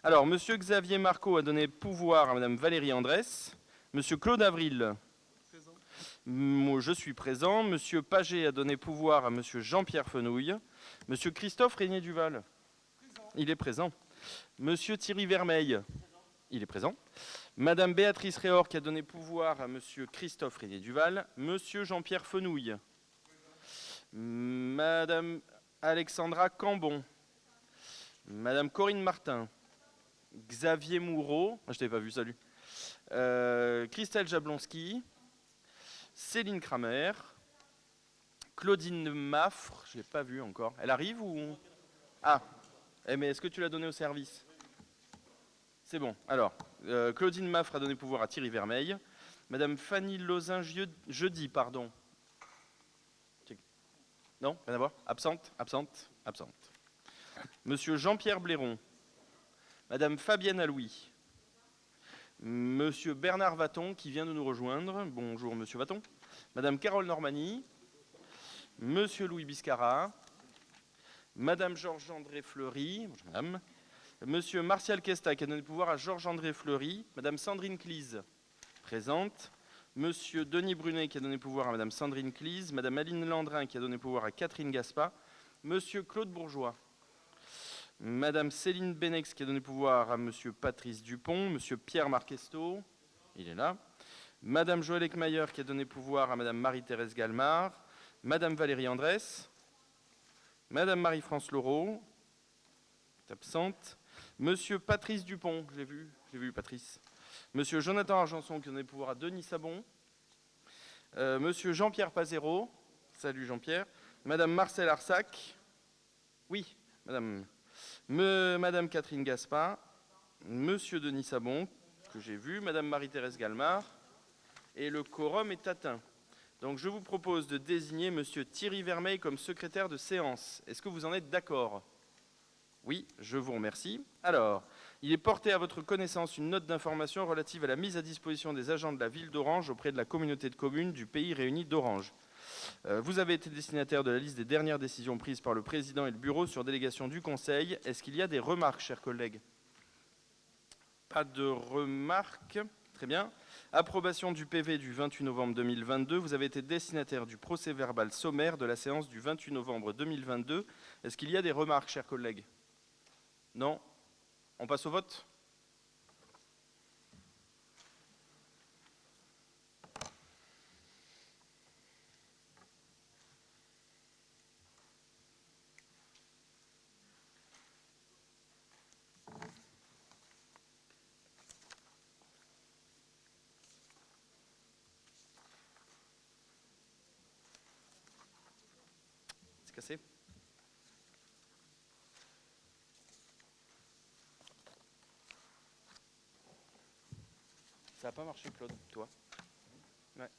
Alors, Monsieur Xavier Marco a donné pouvoir à Madame Valérie Andrès. Monsieur Claude Avril. Présent. Moi, je suis présent. Monsieur Paget a donné pouvoir à Monsieur Jean-Pierre Fenouille. Monsieur Christophe Régnier-Duval. Présent. Il est présent. Monsieur Thierry Vermeil. Présent. Il est présent. Madame Béatrice Réor qui a donné pouvoir à Monsieur Christophe Régnier-Duval. Monsieur Jean-Pierre Fenouille. Présent. Madame Alexandra Cambon. Madame Corinne Martin. Xavier Moureau, je t'avais pas vu, salut. Christelle Jablonski, Céline Kramer, Claudine Maffre, je l'ai pas vue encore. Elle arrive ou... Ah, mais est-ce que tu l'as donnée au service? C'est bon. Alors, Claudine Maffre a donné pouvoir à Thierry Vermeil. Madame Fanny Lozin jeudi, pardon. Non, rien à voir. Absente. Monsieur Jean-Pierre Blairon. Madame Fabienne Alouis. Monsieur Bernard Vaton qui vient de nous rejoindre. Bonjour Monsieur Vaton. Madame Carole Normani. Monsieur Louis Biscara. Madame Georges-André Fleury. Bonjour Madame. Monsieur Martial Kesta qui a donné le pouvoir à Georges-André Fleury. Madame Sandrine Clise, présente. Monsieur Denis Brunet qui a donné le pouvoir à Madame Sandrine Clise. Madame Aline Landrin qui a donné le pouvoir à Catherine Gaspa. Monsieur Claude Bourgeois. Madame Céline Benex qui a donné pouvoir à Monsieur Patrice Dupont, Monsieur Pierre Marquesto, il est là. Madame Joëlle Eckmayer qui a donné pouvoir à Madame Marie-Thérèse Galmard, Madame Valérie Andrès, Madame Marie-France Laureau, est absente. Monsieur Patrice Dupont, je l'ai vu Patrice. Monsieur Jonathan Argenson qui a donné pouvoir à Denis Sabon. Monsieur Jean-Pierre Pazero, salut Jean-Pierre. Madame Marcel Arsac, oui, Madame... Madame Catherine Gaspa, Monsieur Denis Sabon, que j'ai vu, Madame Marie-Thérèse Galmard, et le quorum est atteint. Donc je vous propose de désigner Monsieur Thierry Vermeil comme secrétaire de séance. Est-ce que vous en êtes d'accord? Oui, je vous remercie. Alors, il est porté à votre connaissance une note d'information relative à la mise à disposition des agents de la ville d'Orange auprès de la communauté de communes du pays réuni d'Orange. Vous avez été destinataire de la liste des dernières décisions prises par le président et le bureau sur délégation du Conseil. Est-ce qu'il y a des remarques, chers collègues? Pas de remarques. Très bien. Approbation du PV du 28 novembre 2022. Vous avez été destinataire du procès-verbal sommaire de la séance du 28 novembre 2022. Est-ce qu'il y a des remarques, chers collègues? Non? On passe au vote? C'est cassé? Ça n'a pas marché, Claude, toi? Ouais.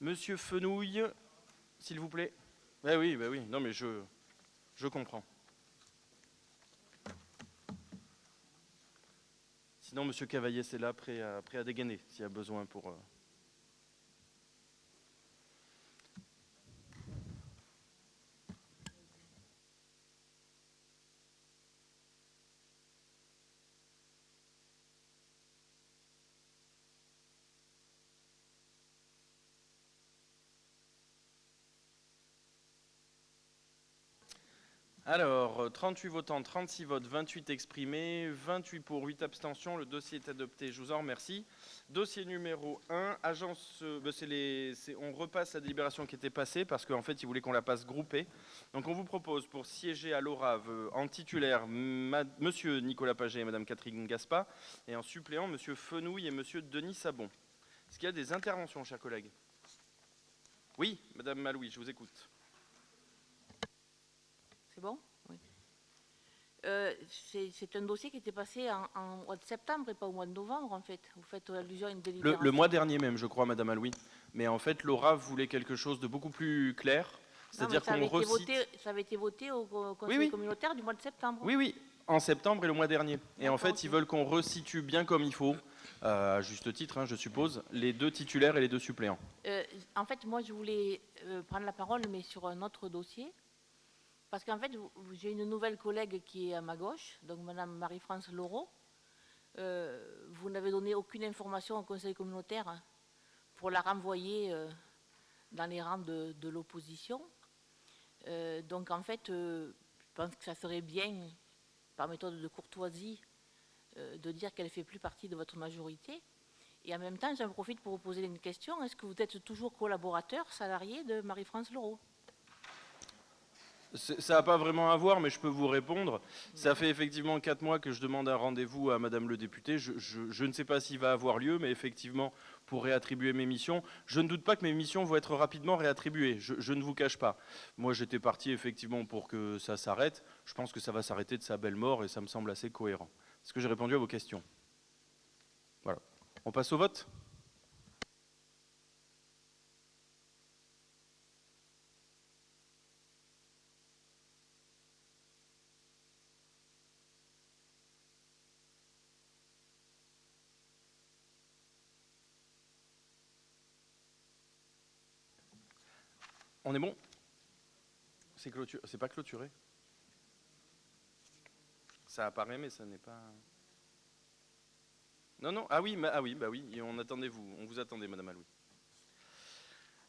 Monsieur Fenouille, s'il vous plaît. Oui, non mais je comprends. Sinon, Monsieur Cavaillé, c'est là, prêt à dégainer, s'il y a besoin pour... Alors, 38 votants, 36 votes, 28 exprimés, 28 pour, 8 abstentions. Le dossier est adopté, je vous en remercie. Dossier numéro 1, agence... on repasse la délibération qui était passée parce qu'en fait, ils voulaient qu'on la passe groupée. Donc, on vous propose pour siéger à l'ORAV en titulaire Monsieur Nicolas Paget et Madame Catherine Gaspa et en suppléant Monsieur Fenouille et Monsieur Denis Sabon. Est-ce qu'il y a des interventions, chers collègues? Oui, Madame Malouis, je vous écoute. C'est bon? Oui. C'est un dossier qui était passé en mois de septembre et pas au mois de novembre, en fait. Vous faites allusion à une délibération. Le mois dernier même, je crois, Madame Alouis. Mais en fait, Laura voulait quelque chose de beaucoup plus clair. C'est-à-dire qu'on recite... Ça avait été voté au Conseil communautaire du mois de septembre. Oui. En septembre et le mois dernier. Et en fait, ils veulent qu'on resitue bien comme il faut, à juste titre, hein, je suppose, les 2 titulaires et les 2 suppléants. En fait, moi, je voulais prendre la parole, mais sur un autre dossier. Parce qu'en fait, j'ai une nouvelle collègue qui est à ma gauche, donc Madame Marie-France Laureau. Vous n'avez donné aucune information au conseil communautaire pour la renvoyer dans les rangs de l'opposition. Donc en fait, je pense que ça serait bien, par méthode de courtoisie, de dire qu'elle ne fait plus partie de votre majorité. Et en même temps, j'en profite pour vous poser une question. Est-ce que vous êtes toujours collaborateur, salarié de Marie-France Laureau? Ça n'a pas vraiment à voir, mais je peux vous répondre. Ça fait effectivement 4 mois que je demande un rendez-vous à Madame le député. Je ne sais pas s'il va avoir lieu, mais effectivement, pour réattribuer mes missions, je ne doute pas que mes missions vont être rapidement réattribuées. Je ne vous cache pas. Moi, j'étais parti effectivement pour que ça s'arrête. Je pense que ça va s'arrêter de sa belle mort et ça me semble assez cohérent. Est-ce que j'ai répondu à vos questions? Voilà. On passe au vote? On est bon? C'est pas clôturé? Ça apparaît, mais ça n'est pas... Non, non, ah oui, bah oui, et on vous attendait, Madame Alouis.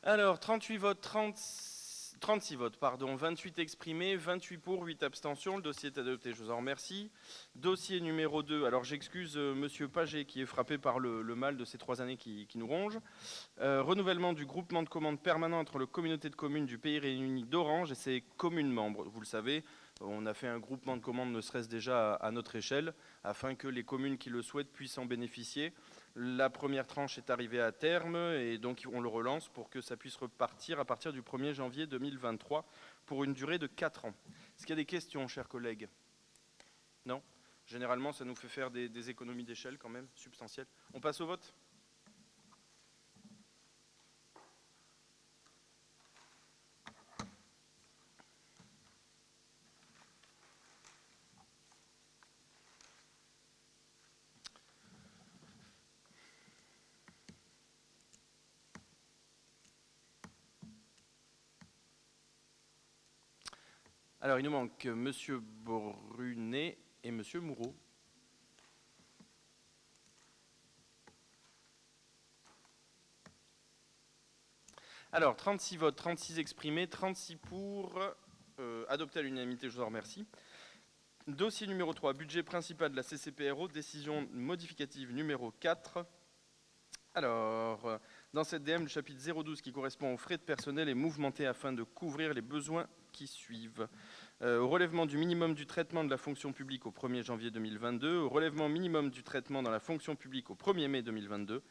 Alors, 38 votes, 36 votes, pardon, 28 exprimés, 28 pour, 8 abstentions. Le dossier est adopté, je vous en remercie. Dossier numéro 2, alors j'excuse Monsieur Paget qui est frappé par le mal de ces 3 années qui nous rongent. Renouvellement du groupement de commandes permanent entre la communauté de communes du Pays Réuni d'Orange et ses communes membres. Vous le savez, on a fait un groupement de commandes, ne serait-ce déjà à notre échelle, afin que les communes qui le souhaitent puissent en bénéficier. La première tranche est arrivée à terme et donc on le relance pour que ça puisse repartir à partir du 1er janvier 2023 pour une durée de 4 ans. Est-ce qu'il y a des questions, chers collègues? Non? Généralement, ça nous fait faire des économies d'échelle quand même, substantielles. On passe au vote? Alors, il nous manque Monsieur Brunet et Monsieur Moureau. Alors, 36 votes, 36 exprimés, 36 pour, adopté à l'unanimité, je vous en remercie. Dossier numéro 3, budget principal de la CCPRO, décision modificative numéro 4. Alors, dans cette DM, le chapitre 012 qui correspond aux frais de personnel est mouvementé afin de couvrir les besoins qui suivent. Au relèvement du minimum du traitement de la fonction publique au 1er janvier 2022, au relèvement minimum du traitement dans la fonction publique au 1er mai 2022,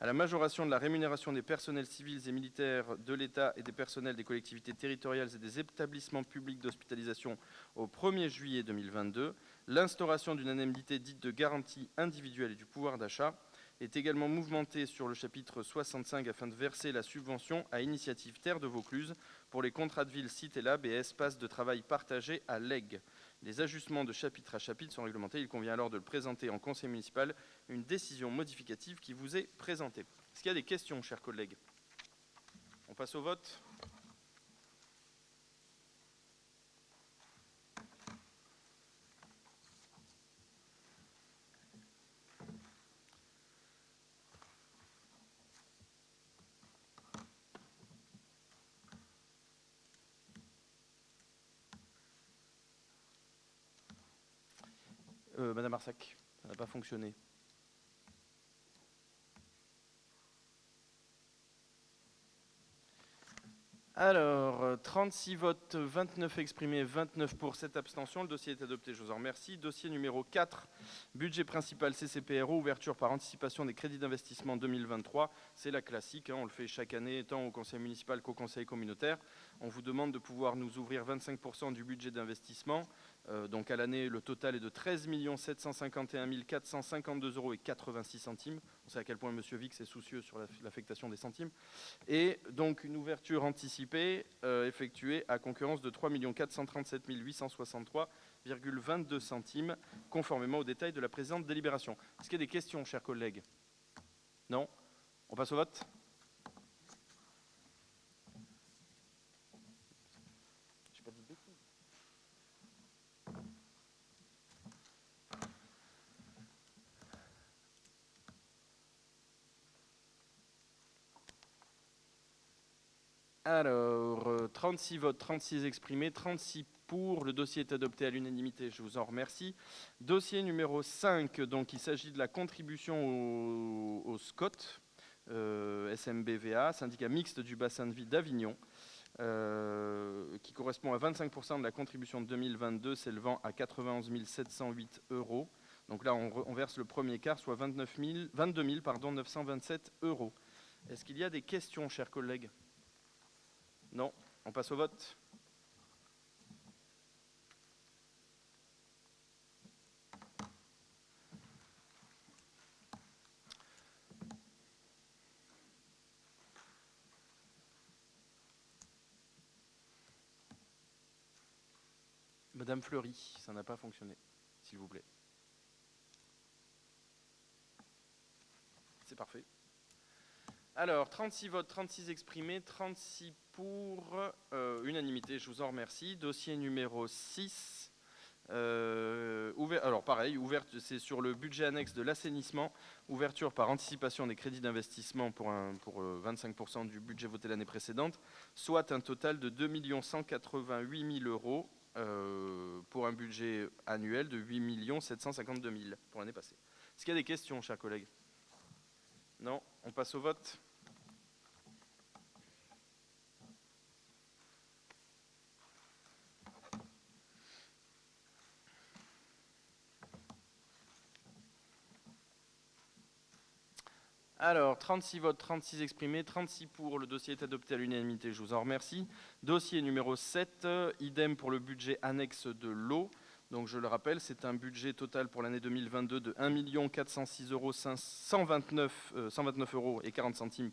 à la majoration de la rémunération des personnels civils et militaires de l'État et des personnels des collectivités territoriales et des établissements publics d'hospitalisation au 1er juillet 2022, l'instauration d'une indemnité dite de garantie individuelle et du pouvoir d'achat, est également mouvementé sur le chapitre 65 afin de verser la subvention à Initiative Terre de Vaucluse pour les contrats de ville, sites et labs et espaces de travail partagés à l'EG. Les ajustements de chapitre à chapitre sont réglementés. Il convient alors de le présenter en conseil municipal, une décision modificative qui vous est présentée. Est-ce qu'il y a des questions, chers collègues? On passe au vote. Madame Arsac, ça n'a pas fonctionné. Alors, 36 votes, 29 exprimés, 29 pour, 7 abstentions. Le dossier est adopté, je vous en remercie. Dossier numéro 4, budget principal CCPRO, ouverture par anticipation des crédits d'investissement 2023. C'est la classique, hein, on le fait chaque année, tant au conseil municipal qu'au conseil communautaire. On vous demande de pouvoir nous ouvrir 25% du budget d'investissement. Donc à l'année, le total est de 13 751 452 € et 86 centimes. On sait à quel point M. Vix est soucieux sur l'affectation des centimes. Et donc une ouverture anticipée effectuée à concurrence de 3 437 863,86 ,22 centimes, conformément aux détails de la présente délibération. Est-ce qu'il y a des questions, chers collègues? Non? On passe au vote? J'ai pas dit de bêtises. Alors, 36 votes, 36 exprimés, 36 pour. Le dossier est adopté à l'unanimité, je vous en remercie. Dossier numéro 5, donc il s'agit de la contribution au SCOT, SMBVA, syndicat mixte du bassin de vie d'Avignon, qui correspond à 25% de la contribution de 2022, s'élevant à 91 708 €. Donc là, on verse le premier quart, soit 22 927 €. Est-ce qu'il y a des questions, chers collègues? Non, on passe au vote. Madame Fleury, ça n'a pas fonctionné, s'il vous plaît. C'est parfait. Alors, 36 votes, 36 exprimés, 36 pour, unanimité, je vous en remercie. Dossier numéro 6, alors pareil, c'est sur le budget annexe de l'assainissement, ouverture par anticipation des crédits d'investissement pour 25% du budget voté l'année précédente, soit un total de 2 188 000 € pour un budget annuel de 8 752 000 pour l'année passée. Est-ce qu'il y a des questions, chers collègues? Non, on passe au vote. Alors, 36 votes, 36 exprimés, 36 pour. Le dossier est adopté à l'unanimité, je vous en remercie. Dossier numéro 7, idem pour le budget annexe de l'eau. Donc, je le rappelle, c'est un budget total pour l'année 2022 de 1 406 129 € et 40 centimes.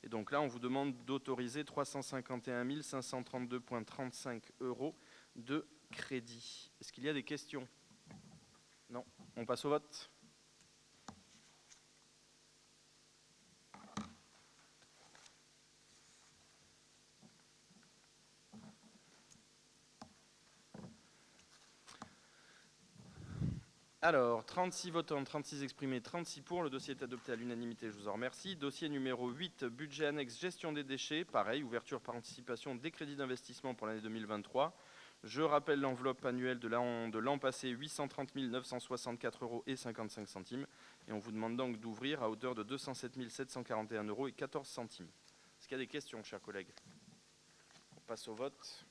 Et donc là, on vous demande d'autoriser 351 532,35 € de crédit. Est-ce qu'il y a des questions? Non. On passe au vote. Alors, 36 votants, 36 exprimés, 36 pour. Le dossier est adopté à l'unanimité, je vous en remercie. Dossier numéro 8, budget annexe gestion des déchets. Pareil, ouverture par anticipation des crédits d'investissement pour l'année 2023. Je rappelle l'enveloppe annuelle de l'an passé, 830 964 € et 55 centimes. Et on vous demande donc d'ouvrir à hauteur de 207 741 € et 14 centimes. Est-ce qu'il y a des questions, chers collègues? On passe au vote.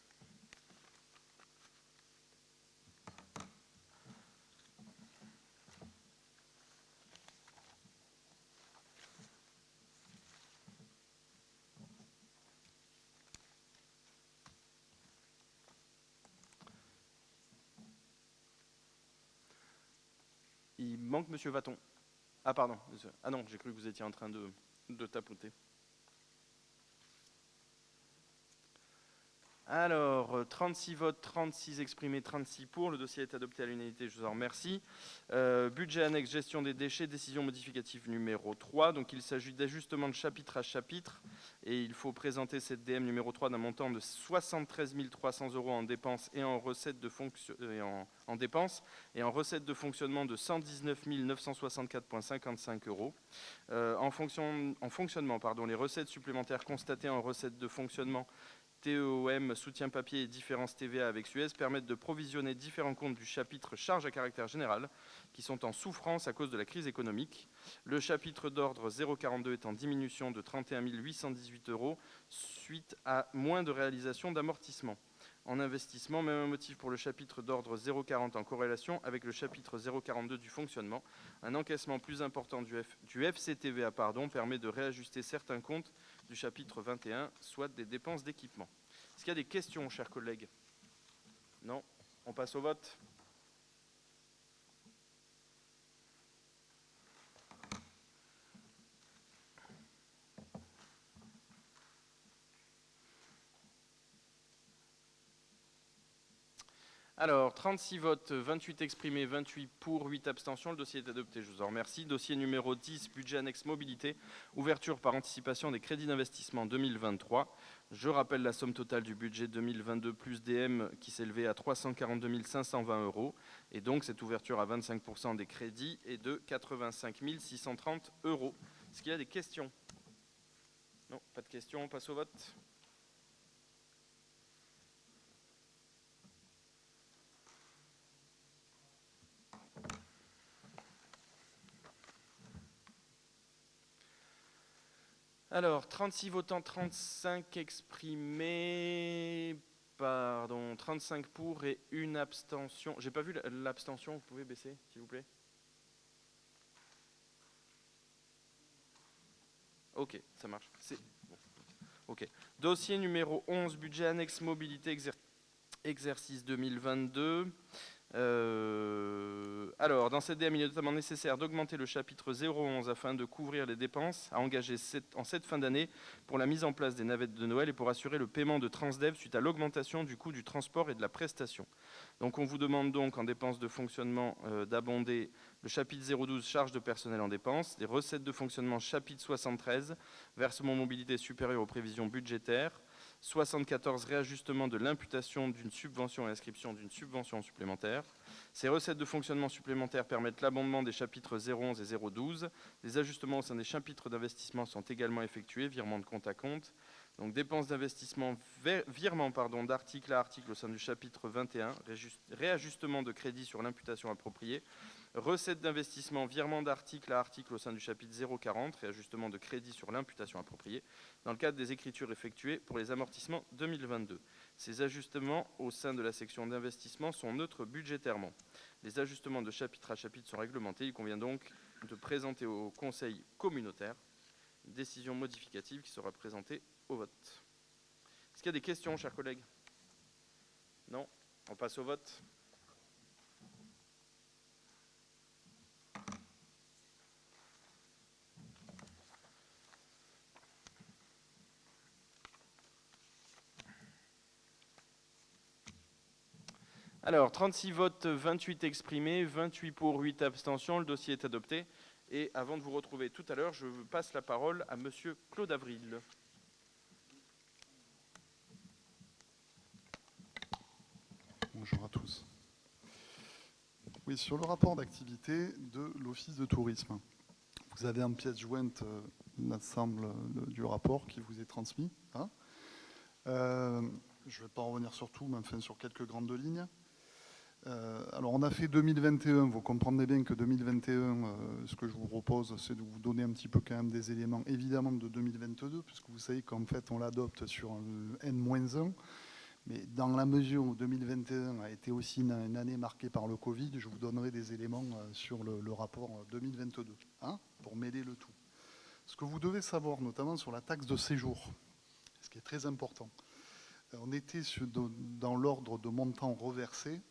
Il manque Monsieur Vaton. Ah pardon. Ah non, j'ai cru que vous étiez en train de tapoter. Alors, 36 votes, 36 exprimés, 36 pour. Le dossier est adopté à l'unanimité, je vous en remercie. Budget annexe gestion des déchets, décision modificative numéro 3. Donc il s'agit d'ajustement de chapitre à chapitre. Et il faut présenter cette DM numéro 3 d'un montant de 73 300 € en dépenses et en recettes de fonctionnement de 119 964,55 €. En fonctionnement, les recettes supplémentaires constatées en recettes de fonctionnement TEOM, soutien papier et différences TVA avec Suez permettent de provisionner différents comptes du chapitre charges à caractère général qui sont en souffrance à cause de la crise économique. Le chapitre d'ordre 042 est en diminution de 31 818 € suite à moins de réalisation d'amortissement. En investissement, même motif pour le chapitre d'ordre 040 en corrélation avec le chapitre 042 du fonctionnement. Un encaissement plus important du FCTVA permet de réajuster certains comptes du chapitre 21, soit des dépenses d'équipement. Est-ce qu'il y a des questions, chers collègues? Non. On passe au vote. Alors, 36 votes, 28 exprimés, 28 pour, 8 abstentions. Le dossier est adopté, je vous en remercie. Dossier numéro 10, budget annexe mobilité, ouverture par anticipation des crédits d'investissement 2023. Je rappelle la somme totale du budget 2022 plus DM qui s'élevait à 342 520 €. Et donc, cette ouverture à 25% des crédits est de 85 630 €. Est-ce qu'il y a des questions? Non, pas de questions, on passe au vote. Alors, 36 votants, 35 exprimés, 35 pour et une abstention. J'ai pas vu l'abstention, vous pouvez baisser, s'il vous plaît? Ok, ça marche. Bon. Ok. Dossier numéro 11, budget annexe mobilité, exercice 2022. Alors, dans cette DM, il est notamment nécessaire d'augmenter le chapitre 011 afin de couvrir les dépenses à engager en cette fin d'année pour la mise en place des navettes de Noël et pour assurer le paiement de Transdev suite à l'augmentation du coût du transport et de la prestation. Donc, on vous demande donc en dépenses de fonctionnement d'abonder le chapitre 012 charges de personnel en dépenses, les recettes de fonctionnement chapitre 73 versement mobilité supérieur aux prévisions budgétaires, 74 réajustement de l'imputation d'une subvention et inscription d'une subvention supplémentaire. Ces recettes de fonctionnement supplémentaires permettent l'abondement des chapitres 011 et 012. Les ajustements au sein des chapitres d'investissement sont également effectués, virement de compte à compte. Donc dépenses d'investissement, virement d'article à article au sein du chapitre 21, réajustement de crédit sur l'imputation appropriée. Recettes d'investissement, virement d'article à article au sein du chapitre 040, réajustement de crédit sur l'imputation appropriée, dans le cadre des écritures effectuées pour les amortissements 2022. Ces ajustements au sein de la section d'investissement sont neutres budgétairement. Les ajustements de chapitre à chapitre sont réglementés. Il convient donc de présenter au Conseil communautaire une décision modificative qui sera présentée au vote. Est-ce qu'il y a des questions, chers collègues? Non? On passe au vote. Alors, 36 votes, 28 exprimés, 28 pour, 8 abstentions. Le dossier est adopté. Et avant de vous retrouver tout à l'heure, je passe la parole à Monsieur Claude Avril. Bonjour à tous. Oui, sur le rapport d'activité de l'Office de tourisme, vous avez en pièce jointe l'ensemble du rapport qui vous est transmis. Hein. Je ne vais pas en revenir sur tout, mais enfin sur quelques grandes lignes. Alors on a fait 2021, vous comprendrez bien que 2021, ce que je vous propose, c'est de vous donner un petit peu quand même des éléments évidemment de 2022, puisque vous savez qu'en fait on l'adopte sur un N-1, mais dans la mesure où 2021 a été aussi une année marquée par le Covid, je vous donnerai des éléments sur le rapport 2022, hein, pour mêler le tout. Ce que vous devez savoir, notamment sur la taxe de séjour, ce qui est très important, on était dans l'ordre de montants reversés,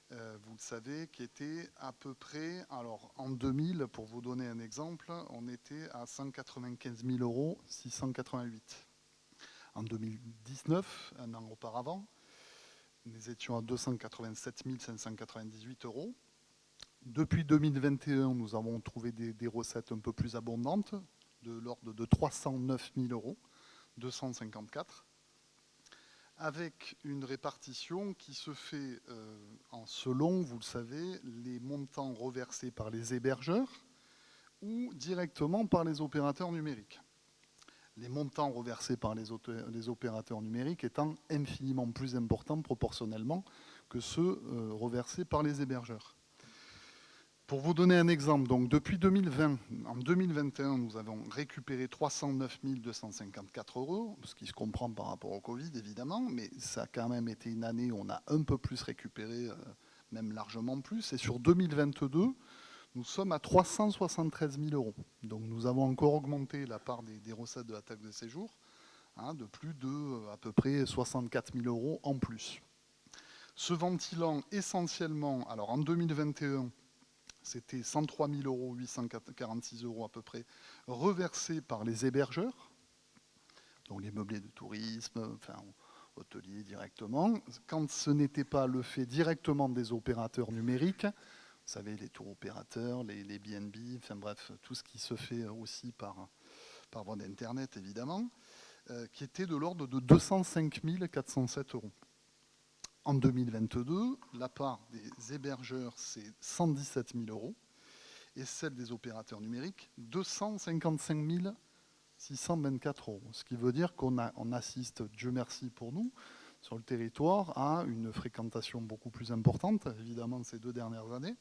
vous le savez, qui était à peu près, alors en 2000, pour vous donner un exemple, on était à 195 000 688. En 2019, un an auparavant, nous étions à 287 598 €. Depuis 2021, nous avons trouvé des recettes un peu plus abondantes, de l'ordre de 309 000 254 €. Avec une répartition qui se fait en selon, vous le savez, les montants reversés par les hébergeurs ou directement par les opérateurs numériques. Les montants reversés par les opérateurs numériques étant infiniment plus importants proportionnellement que ceux reversés par les hébergeurs. Pour vous donner un exemple, donc depuis 2020, en 2021, nous avons récupéré 309 254 €, ce qui se comprend par rapport au Covid, évidemment, mais ça a quand même été une année où on a un peu plus récupéré, même largement plus. Et sur 2022, nous sommes à 373 000 €. Donc nous avons encore augmenté la part des recettes de la taxe de séjour, hein, de plus de à peu près 64 000 € en plus. Se ventilant essentiellement, alors en 2021, c'était 103 846 € à peu près, reversés par les hébergeurs, donc les meublés de tourisme, enfin, hôteliers directement. Quand ce n'était pas le fait directement des opérateurs numériques, vous savez, les tours opérateurs, les BNB, enfin bref, tout ce qui se fait aussi par voie d'Internet, évidemment, qui était de l'ordre de 205 407 €. En 2022, la part des hébergeurs, c'est 117 000 € et celle des opérateurs numériques, 255 624 €. Ce qui veut dire qu'on assiste, Dieu merci pour nous, sur le territoire, à une fréquentation beaucoup plus importante, évidemment, ces 2 dernières années.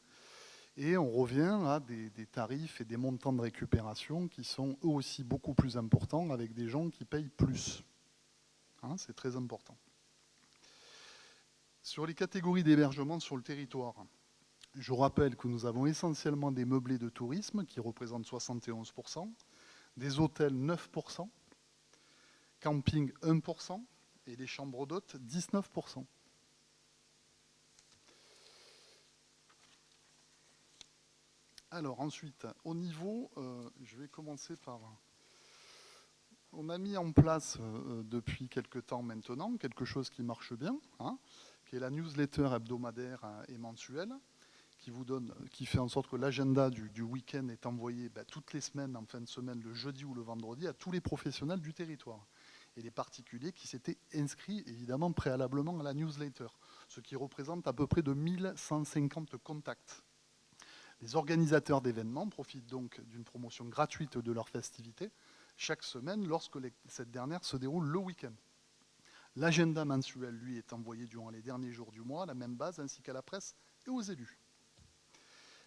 Et on revient à des tarifs et des montants de récupération qui sont eux aussi beaucoup plus importants, avec des gens qui payent plus. Hein, c'est très important. Sur les catégories d'hébergement sur le territoire, je rappelle que nous avons essentiellement des meublés de tourisme qui représentent 71%, des hôtels 9%, camping 1% et les chambres d'hôtes 19%. Alors ensuite, au niveau, je vais commencer par... On a mis en place depuis quelque temps maintenant quelque chose qui marche bien, hein, qui est la newsletter hebdomadaire et mensuelle, qui fait en sorte que l'agenda du week-end est envoyé toutes les semaines, en fin de semaine, le jeudi ou le vendredi, à tous les professionnels du territoire. Et les particuliers qui s'étaient inscrits, évidemment, préalablement à la newsletter, ce qui représente à peu près de 1150 contacts. Les organisateurs d'événements profitent donc d'une promotion gratuite de leur festivité chaque semaine lorsque cette dernière se déroule le week-end. L'agenda mensuel, lui, est envoyé durant les derniers jours du mois à la même base, ainsi qu'à la presse et aux élus.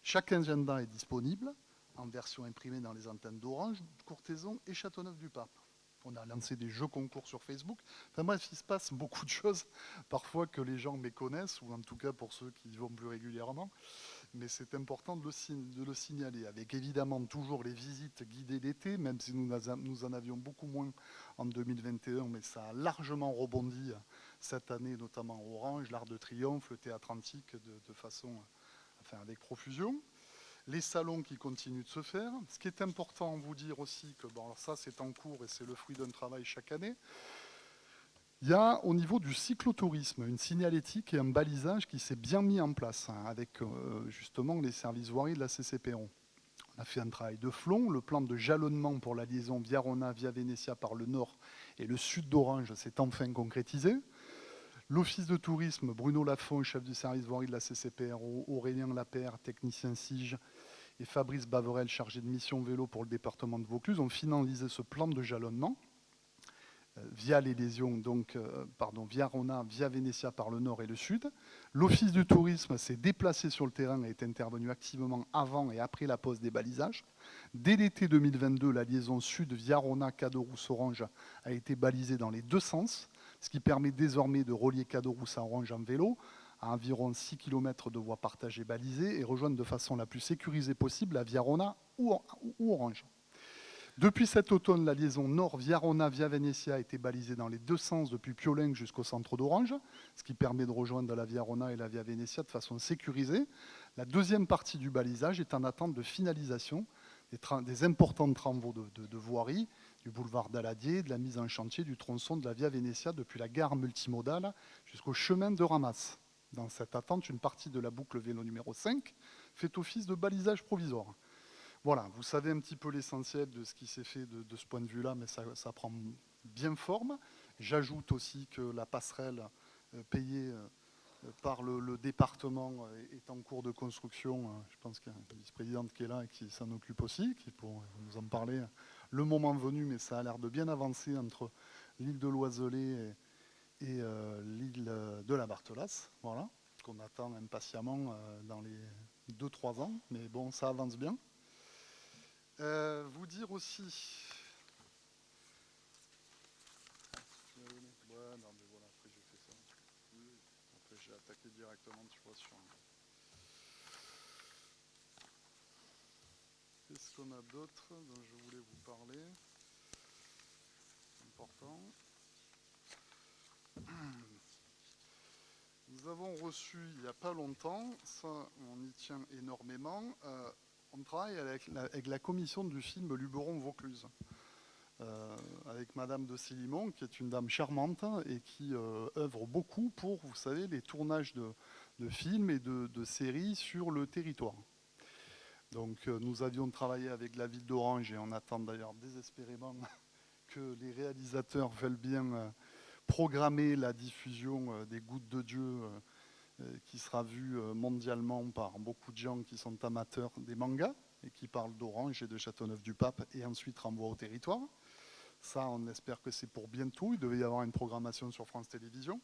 Chaque agenda est disponible en version imprimée dans les antennes d'Orange, Courthézon et Châteauneuf-du-Pape. On a lancé des jeux concours sur Facebook. Enfin bref, il se passe beaucoup de choses, parfois que les gens méconnaissent, ou en tout cas pour ceux qui y vont plus régulièrement. Mais c'est important de le signaler, avec évidemment toujours les visites guidées d'été, même si nous en avions beaucoup moins en 2021, mais ça a largement rebondi cette année, notamment Orange, l'Arc de Triomphe, le Théâtre Antique, de façon, enfin avec profusion. Les salons qui continuent de se faire. Ce qui est important à vous dire aussi, que bon, alors ça c'est en cours et c'est le fruit d'un travail chaque année, il y a au niveau du cyclotourisme une signalétique et un balisage qui s'est bien mis en place avec justement les services voiries de la CCPO. On a fait un travail de fond. Le plan de jalonnement pour la liaison Via-Rona, via Venezia par le nord et le sud d'Orange s'est enfin concrétisé. L'office de tourisme, Bruno Lafont, chef du service voirie de la CCPRO, Aurélien Lapère, technicien SIGE, et Fabrice Baverel, chargé de mission vélo pour le département de Vaucluse, ont finalisé ce plan de jalonnement via les liaisons, donc, via Rona, via Venezia par le nord et le sud. L'office du tourisme s'est déplacé sur le terrain et est intervenu activement avant et après la pose des balisages. Dès l'été 2022, la liaison sud via Rona, Caderousse-Orange a été balisée dans les 2 sens, ce qui permet désormais de relier Caderousse à Orange en vélo à environ 6 km de voies partagées balisées et rejoindre de façon la plus sécurisée possible la Via Rona ou Orange. Depuis cet automne, la liaison nord via Rona, via Venezia a été balisée dans les 2 sens depuis Piolenc jusqu'au centre d'Orange, ce qui permet de rejoindre la Via Rona et la Via Venezia de façon sécurisée. La deuxième partie du balisage est en attente de finalisation des importants travaux de voirie, du boulevard d'Aladier, de la mise en chantier du tronçon de la Via Venezia depuis la gare multimodale jusqu'au chemin de Ramas. Dans cette attente, une partie de la boucle vélo numéro 5 fait office de balisage provisoire. Voilà, vous savez un petit peu l'essentiel de ce qui s'est fait de ce point de vue-là, mais ça prend bien forme. J'ajoute aussi que la passerelle payée par le département est en cours de construction. Je pense qu'il y a une vice-présidente qui est là et qui s'en occupe aussi, qui pourra nous en parler le moment venu, mais ça a l'air de bien avancer entre l'île de l'Oiselay et l'île de la Barthelasse, voilà, qu'on attend impatiemment dans les 2-3 ans, mais bon, ça avance bien. Vous dire aussi... Ouais, non, mais voilà, après j'ai fait ça. Après j'ai attaqué directement, tu vois, sur... Qu'est-ce qu'on a d'autre dont je voulais vous parler? Important. Nous avons reçu, il n'y a pas longtemps, ça on y tient énormément, on travaille avec la commission du film Luberon-Vaucluse. avec Madame de Célimon, qui est une dame charmante et qui œuvre beaucoup pour, vous savez, les tournages de films et de séries sur le territoire. Donc nous avions travaillé avec la ville d'Orange et on attend d'ailleurs désespérément que les réalisateurs veulent bien programmer la diffusion des Gouttes de Dieu qui sera vue mondialement par beaucoup de gens qui sont amateurs des mangas et qui parlent d'Orange et de Châteauneuf-du-Pape et ensuite renvoient au territoire. Ça, on espère que c'est pour bientôt. Il devait y avoir une programmation sur France Télévisions.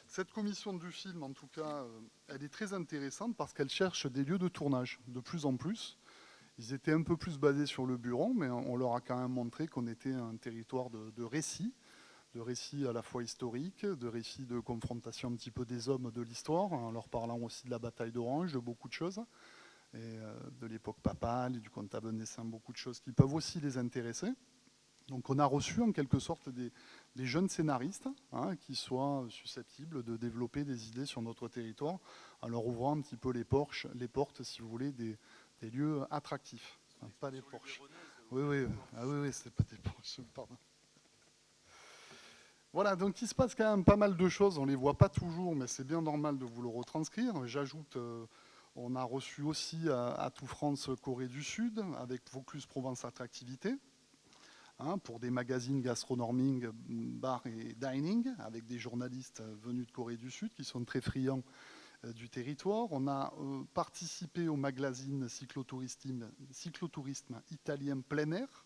Cette commission du film, en tout cas, elle est très intéressante parce qu'elle cherche des lieux de tournage de plus en plus. Ils étaient un peu plus basés sur le Buron, mais on leur a quand même montré qu'on était un territoire de récits à la fois historiques, de récits de confrontation un petit peu des hommes de l'histoire, en leur parlant aussi de la bataille d'Orange, de beaucoup de choses, et de l'époque papale, et du comptable naissant, beaucoup de choses qui peuvent aussi les intéresser. Donc on a reçu en quelque sorte des jeunes scénaristes qui soient susceptibles de développer des idées sur notre territoire en leur ouvrant un petit peu les portes, si vous voulez, des lieux attractifs. Enfin, pas les Porsches. Oui, c'est pas des Porsches, pardon. Voilà, donc il se passe quand même pas mal de choses, on ne les voit pas toujours, mais c'est bien normal de vous le retranscrire. J'ajoute, on a reçu aussi à Tout France Corée du Sud, avec Vaucluse Provence Attractivité, pour des magazines gastronoming, bar et dining, avec des journalistes venus de Corée du Sud qui sont très friands du territoire. On a participé au magazine cyclotourisme italien plein air,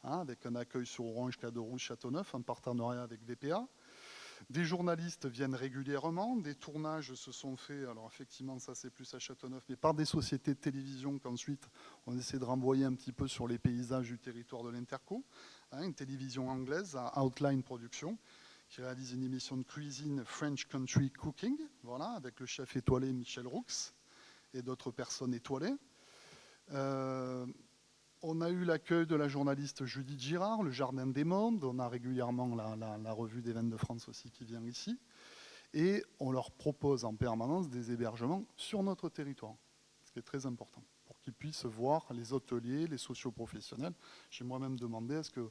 avec un accueil sur Orange, Caderousse, Châteauneuf, en partenariat avec VPA. Des journalistes viennent régulièrement, des tournages se sont faits, alors effectivement ça c'est plus à Châteauneuf, mais par des sociétés de télévision qu'ensuite on essaie de renvoyer un petit peu sur les paysages du territoire de l'Interco. Une télévision anglaise, à Outline Productions, qui réalise une émission de cuisine French Country Cooking, voilà, avec le chef étoilé Michel Roux et d'autres personnes étoilées. On a eu l'accueil de la journaliste Judith Girard, le Jardin des Mondes. On a régulièrement la revue des Vins de France aussi qui vient ici. Et on leur propose en permanence des hébergements sur notre territoire, ce qui est très important, pour qu'ils puissent voir les hôteliers, les socioprofessionnels. J'ai moi-même demandé à ce que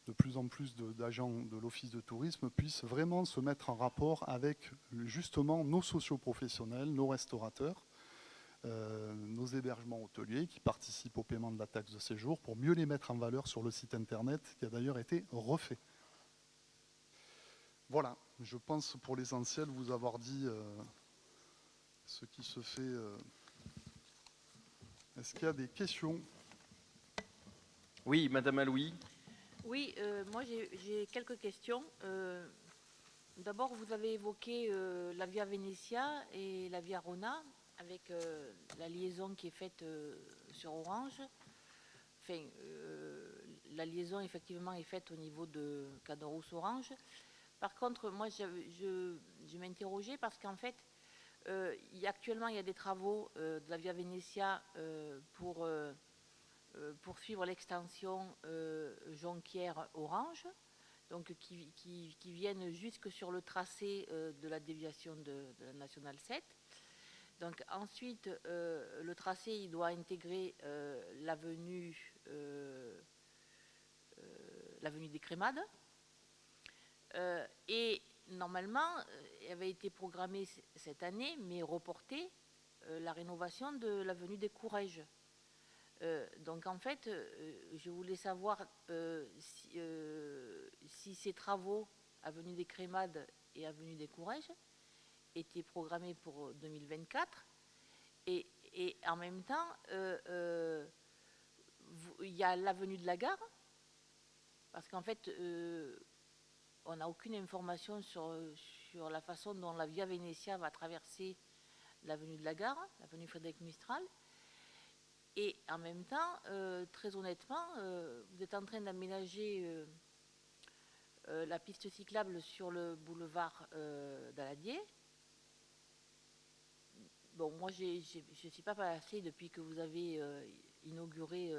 de plus en plus d'agents de l'Office de tourisme puissent vraiment se mettre en rapport avec justement nos socioprofessionnels, nos restaurateurs, nos hébergements hôteliers qui participent au paiement de la taxe de séjour pour mieux les mettre en valeur sur le site internet qui a d'ailleurs été refait. Voilà, je pense pour l'essentiel vous avoir dit ce qui se fait. Est-ce qu'il y a des questions? Oui, Madame Alouis. Oui, moi j'ai quelques questions. D'abord, vous avez évoqué la Via Venetia et la Via Rona, avec la liaison qui est faite sur Orange. Enfin, la liaison effectivement est faite au niveau de Caderousse-Orange. Par contre, moi je m'interrogeais parce qu'en fait, actuellement il y a des travaux de la Via Venetia pour poursuivre l'extension Jonquière-Orange, donc qui viennent jusque sur le tracé de la déviation de la Nationale 7. Donc ensuite, le tracé il doit intégrer l'avenue des Crémades. Et normalement, il avait été programmé cette année, mais reporté, la rénovation de l'avenue des Courrèges. Donc en fait, je voulais savoir si ces travaux, avenue des Crémades et avenue des Courrèges, étaient programmés pour 2024. Et en même temps, il y a l'avenue de la Gare, parce qu'en fait, on n'a aucune information sur la façon dont la Via Venetia va traverser l'avenue de la Gare, l'avenue Frédéric Mistral. Et en même temps, très honnêtement, vous êtes en train d'aménager la piste cyclable sur le boulevard d'Aladier. Bon, moi, je ne suis pas passée depuis que vous avez inauguré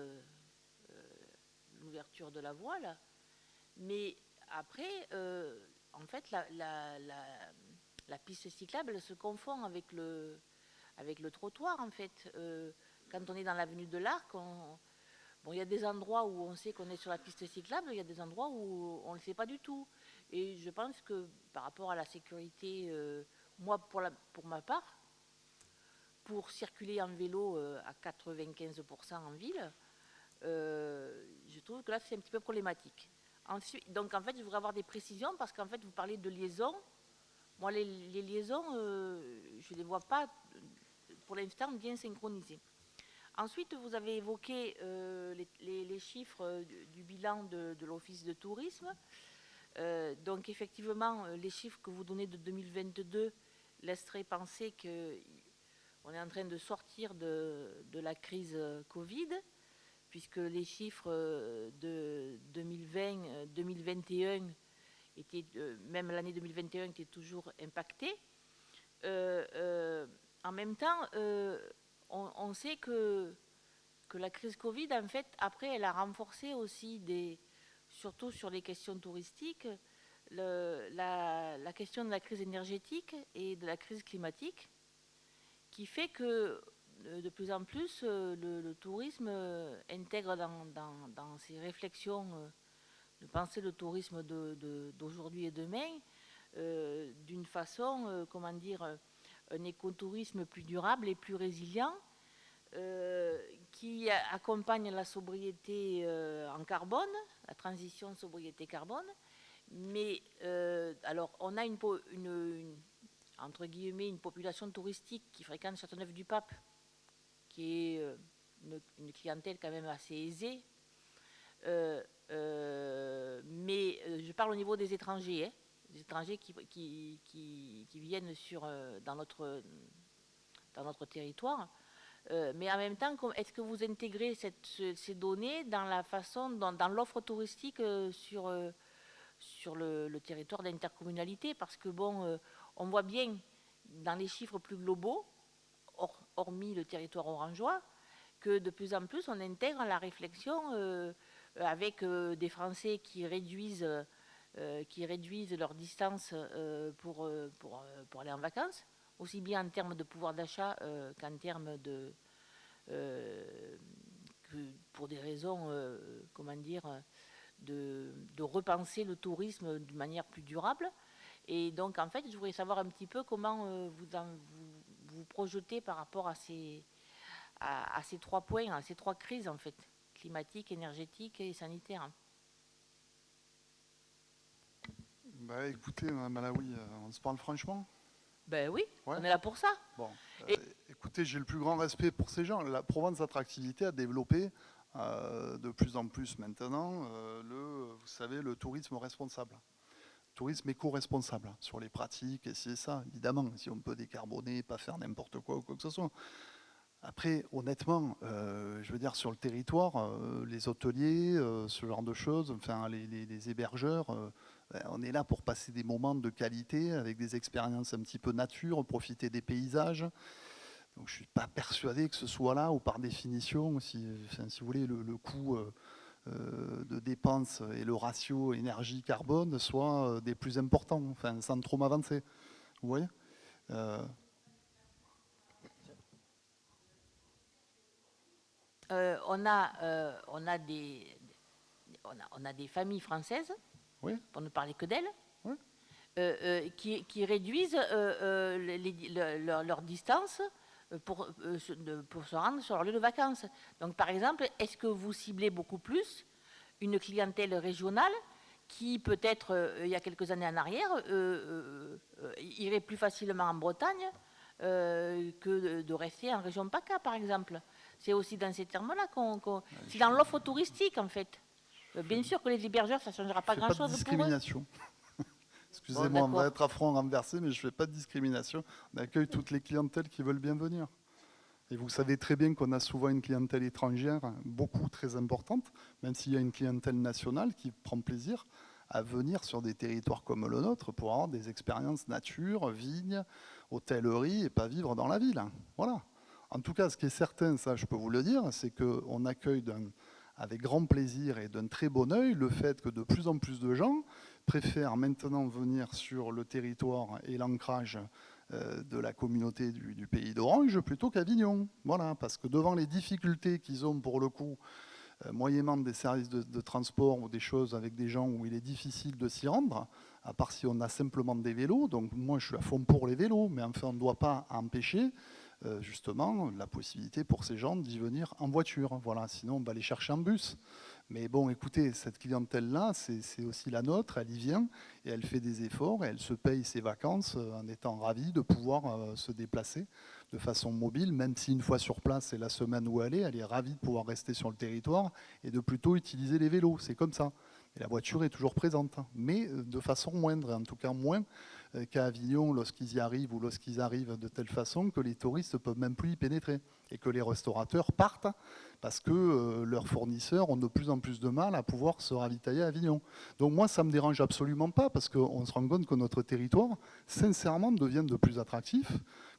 l'ouverture de la voie, là. Mais après, en fait, la piste cyclable se confond avec le trottoir, en fait. Quand on est dans l'avenue de l'Arc, Bon, il y a des endroits où on sait qu'on est sur la piste cyclable, il y a des endroits où on ne le sait pas du tout. Et je pense que par rapport à la sécurité, moi, pour ma part, pour circuler en vélo à 95% en ville, je trouve que là, c'est un petit peu problématique. Ensuite, donc, en fait, je voudrais avoir des précisions parce qu'en fait, vous parlez de liaisons. Moi, les liaisons, je ne les vois pas, pour l'instant, bien synchronisées. Ensuite, vous avez évoqué les chiffres du bilan de l'Office de tourisme. Donc, effectivement, les chiffres que vous donnez de 2022 laisseraient penser qu'on est en train de sortir de la crise Covid, puisque les chiffres de 2020, 2021 étaient, même l'année 2021 était toujours impactée. En même temps, on sait que la crise Covid, en fait, après, elle a renforcé aussi, surtout sur les questions touristiques, la question de la crise énergétique et de la crise climatique, qui fait que de plus en plus, le tourisme intègre dans ses réflexions de penser le tourisme d'aujourd'hui et demain d'une façon, comment dire, un écotourisme plus durable et plus résilient qui accompagne la sobriété en carbone, la transition sobriété carbone. Mais alors, on a entre guillemets une population touristique qui fréquente Châteauneuf-du-Pape, qui est une clientèle quand même assez aisée. Mais je parle au niveau des étrangers, hein, des étrangers qui viennent dans notre territoire. Mais en même temps, est-ce que vous intégrez ces données dans la façon, dans l'offre touristique sur le territoire d'intercommunalité? Parce que bon, on voit bien dans les chiffres plus globaux, hormis le territoire orangeois, que de plus en plus on intègre la réflexion avec des Français qui réduisent leur distance pour aller en vacances, aussi bien en termes de pouvoir d'achat qu'en termes pour des raisons, comment dire, de repenser le tourisme d'une manière plus durable. Et donc, en fait, je voudrais savoir un petit peu comment vous projetez par rapport à ces 3 points, à ces 3 crises, en fait, climatique, énergétique et sanitaire. Bah, écoutez, Mme Alaoui, on se parle franchement? Ben oui, ouais. On est là pour ça. Bon, écoutez, j'ai le plus grand respect pour ces gens. La Provence Attractivité a développé de plus en plus maintenant vous savez, le tourisme responsable. Tourisme éco-responsable sur les pratiques, et c'est ça, évidemment, si on peut décarboner, pas faire n'importe quoi ou quoi que ce soit. Après, honnêtement, je veux dire, sur le territoire, les hôteliers, ce genre de choses, enfin, les hébergeurs, on est là pour passer des moments de qualité avec des expériences un petit peu nature, profiter des paysages. Donc, je ne suis pas persuadé que ce soit là, ou par définition, si vous voulez, le coût de dépenses et le ratio énergie-carbone soient des plus importants, enfin, sans trop m'avancer. Vous voyez on a des familles françaises, oui. Pour ne parler que d'elles, oui. qui réduisent leur distance pour se rendre sur leur lieu de vacances. Donc, par exemple, est-ce que vous ciblez beaucoup plus une clientèle régionale qui, peut-être, il y a quelques années en arrière, irait plus facilement en Bretagne que de rester en région PACA, par exemple? C'est aussi dans ces termes-là c'est dans l'offre touristique, en fait. Bien sûr que les hébergeurs, ça ne changera pas grand-chose. Pas de discrimination. Excusez-moi, on va être à front renversé, mais je ne fais pas de discrimination. On accueille toutes les clientèles qui veulent bien venir. Et vous savez très bien qu'on a souvent une clientèle étrangère, beaucoup très importante, même s'il y a une clientèle nationale qui prend plaisir à venir sur des territoires comme le nôtre pour avoir des expériences nature, vignes, hôtellerie, et pas vivre dans la ville. Voilà. En tout cas, ce qui est certain, ça je peux vous le dire, c'est qu'on accueille avec grand plaisir et d'un très bon œil le fait que de plus en plus de gens préfèrent maintenant venir sur le territoire et l'ancrage de la communauté du pays d'Orange plutôt qu'Avignon. Voilà, parce que devant les difficultés qu'ils ont pour le coup moyennement des services de transport ou des choses avec des gens où il est difficile de s'y rendre, à part si on a simplement des vélos. Donc moi, je suis à fond pour les vélos, mais enfin, on ne doit pas empêcher justement la possibilité pour ces gens d'y venir en voiture. Voilà, sinon, on va les chercher en bus. Mais bon, écoutez, cette clientèle-là, c'est aussi la nôtre, elle y vient, et elle fait des efforts, et elle se paye ses vacances en étant ravie de pouvoir se déplacer de façon mobile, même si une fois sur place, c'est la semaine où elle est ravie de pouvoir rester sur le territoire et de plutôt utiliser les vélos, c'est comme ça. Et la voiture est toujours présente, mais de façon moindre, en tout cas moins qu'à Avignon lorsqu'ils y arrivent ou lorsqu'ils arrivent de telle façon que les touristes ne peuvent même plus y pénétrer et que les restaurateurs partent parce que leurs fournisseurs ont de plus en plus de mal à pouvoir se ravitailler à Avignon. Donc moi, ça ne me dérange absolument pas parce qu'on se rend compte que notre territoire, sincèrement, devient de plus attractif,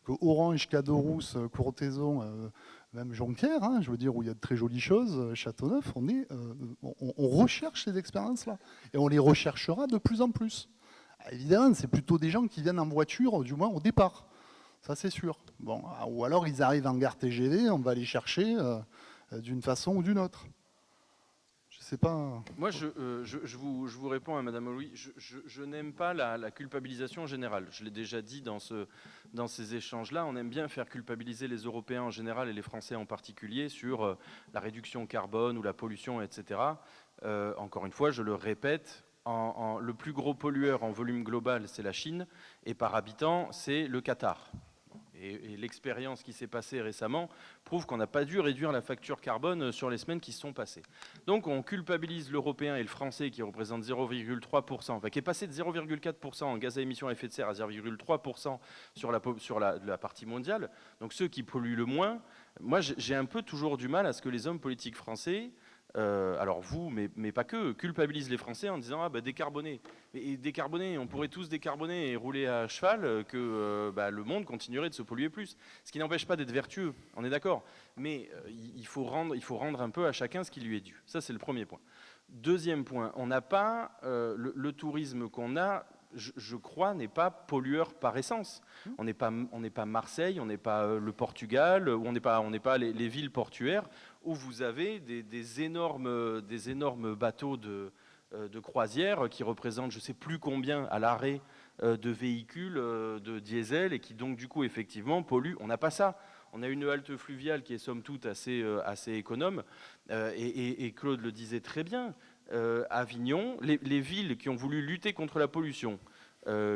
que Orange, Caderousse, Courthézon, même Jonquière, hein, je veux dire, où il y a de très jolies choses, Châteauneuf, on recherche ces expériences-là et on les recherchera de plus en plus. Évidemment, c'est plutôt des gens qui viennent en voiture, du moins au départ. Ça, c'est sûr. Bon, ou alors, ils arrivent en gare TGV, on va les chercher d'une façon ou d'une autre. Je ne sais pas... Moi, je vous réponds à Madame Louis. Je n'aime pas la culpabilisation générale. Je l'ai déjà dit dans ces échanges-là. On aime bien faire culpabiliser les Européens en général et les Français en particulier sur la réduction carbone ou la pollution, etc. Encore une fois, je le répète, le plus gros pollueur en volume global, c'est la Chine, et par habitant, c'est le Qatar. Et l'expérience qui s'est passée récemment prouve qu'on n'a pas dû réduire la facture carbone sur les semaines qui se sont passées. Donc on culpabilise l'Européen et le Français qui représentent 0,3%, enfin, qui est passé de 0,4% en gaz à émissions à effet de serre à 0,3% sur la partie mondiale. Donc ceux qui polluent le moins, moi j'ai un peu toujours du mal à ce que les hommes politiques français... alors vous, mais pas que, culpabilise les Français en disant décarboner. Et décarboner, on pourrait tous décarboner et rouler à cheval, que le monde continuerait de se polluer plus. Ce qui n'empêche pas d'être vertueux, on est d'accord. Mais il faut rendre un peu à chacun ce qui lui est dû. Ça, c'est le premier point. Deuxième point, on n'a pas le tourisme qu'on a. Je crois, n'est pas pollueur par essence. On n'est pas Marseille, on n'est pas le Portugal, ou on n'est pas les villes portuaires où vous avez des énormes bateaux de croisière qui représentent je ne sais plus combien à l'arrêt de véhicules de diesel et qui donc du coup effectivement polluent. On n'a pas ça. On a une halte fluviale qui est somme toute assez économe et Claude le disait très bien. Avignon, les villes qui ont voulu lutter contre la pollution,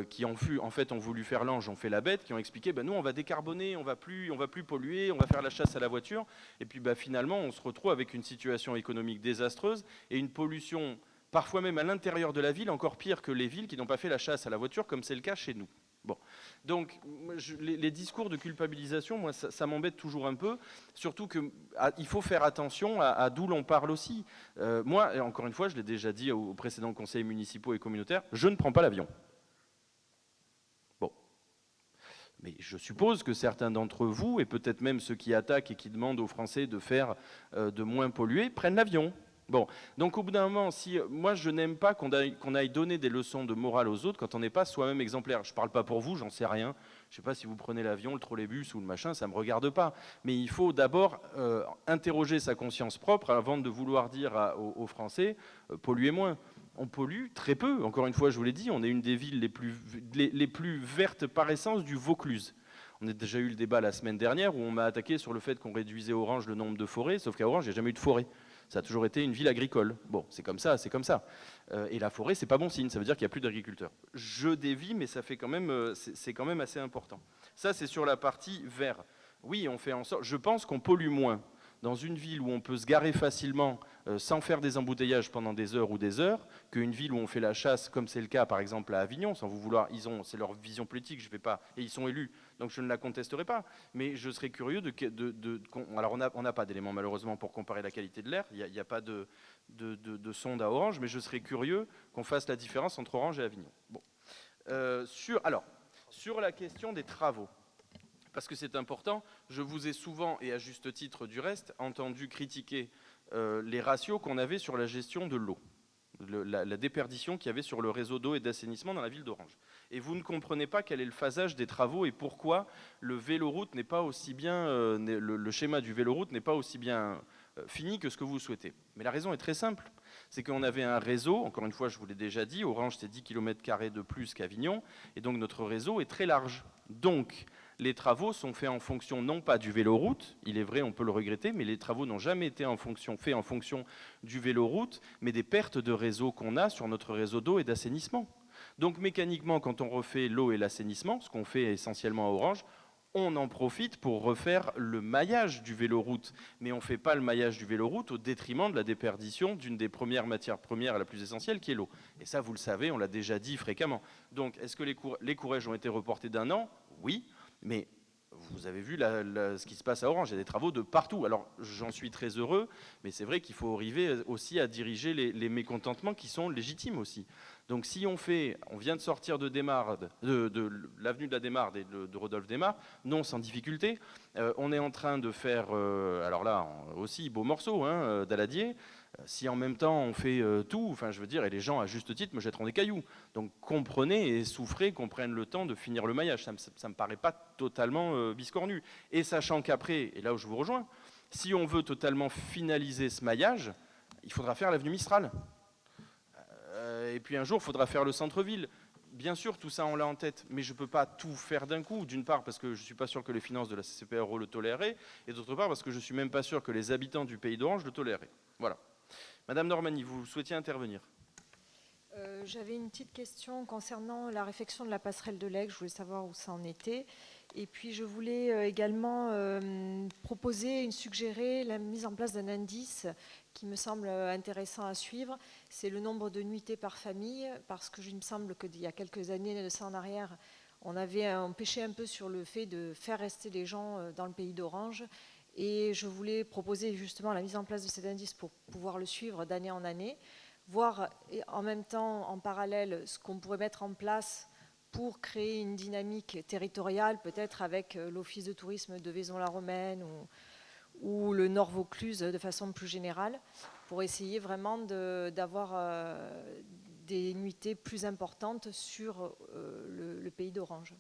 qui ont voulu faire l'ange, ont fait la bête, qui ont expliqué nous on va décarboner, on va plus polluer, on va faire la chasse à la voiture, et puis finalement on se retrouve avec une situation économique désastreuse et une pollution parfois même à l'intérieur de la ville encore pire que les villes qui n'ont pas fait la chasse à la voiture comme c'est le cas chez nous. Bon, donc les discours de culpabilisation, moi, ça m'embête toujours un peu, surtout qu'il faut faire attention à d'où l'on parle aussi. Moi, encore une fois, je l'ai déjà dit aux précédents conseils municipaux et communautaires, je ne prends pas l'avion. Bon, mais je suppose que certains d'entre vous, et peut-être même ceux qui attaquent et qui demandent aux Français de faire de moins polluer, prennent l'avion. Bon, donc au bout d'un moment, moi je n'aime pas qu'on aille donner des leçons de morale aux autres quand on n'est pas soi-même exemplaire. Je ne parle pas pour vous, j'en sais rien. Je ne sais pas si vous prenez l'avion, le trolleybus ou le machin, ça ne me regarde pas. Mais il faut d'abord interroger sa conscience propre avant de vouloir dire aux Français polluez moins. On pollue très peu. Encore une fois, je vous l'ai dit, on est une des villes les plus vertes par essence du Vaucluse. On a déjà eu le débat la semaine dernière où on m'a attaqué sur le fait qu'on réduisait à Orange le nombre de forêts, sauf qu'à Orange, il n'y a jamais eu de forêt. Ça a toujours été une ville agricole. Bon, c'est comme ça, c'est comme ça. Et la forêt, c'est pas bon signe, ça veut dire qu'il n'y a plus d'agriculteurs. Je dévie, mais ça fait quand même, c'est quand même assez important. Ça, c'est sur la partie vert. Oui, on fait en sorte. Je pense qu'on pollue moins dans une ville où on peut se garer facilement sans faire des embouteillages pendant des heures ou des heures, qu'une ville où on fait la chasse, comme c'est le cas par exemple à Avignon, sans vous vouloir, c'est leur vision politique, je vais pas, et ils sont élus, donc je ne la contesterai pas. Mais je serais curieux alors on n'a pas d'éléments malheureusement pour comparer la qualité de l'air, il n'y a pas de sonde à Orange, mais je serais curieux qu'on fasse la différence entre Orange et Avignon. Bon. Sur la question des travaux. Parce que c'est important, je vous ai souvent, et à juste titre du reste, entendu critiquer les ratios qu'on avait sur la gestion de l'eau, la déperdition qu'il y avait sur le réseau d'eau et d'assainissement dans la ville d'Orange. Et vous ne comprenez pas quel est le phasage des travaux et pourquoi le véloroute n'est pas aussi bien, le schéma du véloroute n'est pas aussi bien fini que ce que vous souhaitez. Mais la raison est très simple. C'est qu'on avait un réseau, encore une fois, je vous l'ai déjà dit, Orange, c'est 10 km² de plus qu'Avignon, et donc notre réseau est très large. Donc, les travaux sont faits en fonction, non pas du véloroute, il est vrai, on peut le regretter, mais les travaux n'ont jamais été faits en fonction du véloroute, mais des pertes de réseau qu'on a sur notre réseau d'eau et d'assainissement. Donc, mécaniquement, quand on refait l'eau et l'assainissement, ce qu'on fait essentiellement à Orange, on en profite pour refaire le maillage du véloroute. Mais on ne fait pas le maillage du véloroute au détriment de la déperdition d'une des premières matières premières la plus essentielle, qui est l'eau. Et ça, vous le savez, on l'a déjà dit fréquemment. Donc, est-ce que les courèges ont été reportés d'1 an? Oui, mais vous avez vu ce qui se passe à Orange, il y a des travaux de partout. Alors, j'en suis très heureux, mais c'est vrai qu'il faut arriver aussi à diriger les mécontentements qui sont légitimes aussi. Donc, si on vient de sortir de l'avenue de la Desmardes et de Rodolphe Desmarres, non sans difficulté. On est en train de faire, alors là, aussi, beau morceau, hein, d'Aladier. Si en même temps on fait tout, enfin je veux dire, et les gens à juste titre me jetteront des cailloux. Donc comprenez et souffrez qu'on prenne le temps de finir le maillage. Ça me paraît pas totalement biscornu. Et sachant qu'après, et là où je vous rejoins, si on veut totalement finaliser ce maillage, il faudra faire l'avenue Mistral. Et puis un jour, il faudra faire le centre-ville. Bien sûr, tout ça, on l'a en tête, mais je ne peux pas tout faire d'un coup. D'une part, parce que je ne suis pas sûr que les finances de la CCPRO le toléreraient, et d'autre part, parce que je ne suis même pas sûr que les habitants du Pays d'Orange le toléreraient. Voilà. Madame Normani, vous souhaitiez intervenir? J'avais une petite question concernant la réfection de la passerelle de l'Aigle. Je voulais savoir où ça en était. Et puis, je voulais également suggérer la mise en place d'un indice qui me semble intéressant à suivre. C'est le nombre de nuitées par famille, parce que il me semble qu'il y a quelques années de ça en arrière, on pêchait un peu sur le fait de faire rester les gens dans le Pays d'Orange. Et je voulais proposer justement la mise en place de cet indice pour pouvoir le suivre d'année en année, voir en même temps, en parallèle, ce qu'on pourrait mettre en place pour créer une dynamique territoriale, peut-être avec l'Office de tourisme de Vaison-la-Romaine ou le Nord Vaucluse de façon plus générale, pour essayer vraiment d'avoir des nuitées plus importantes sur le Pays d'Orange.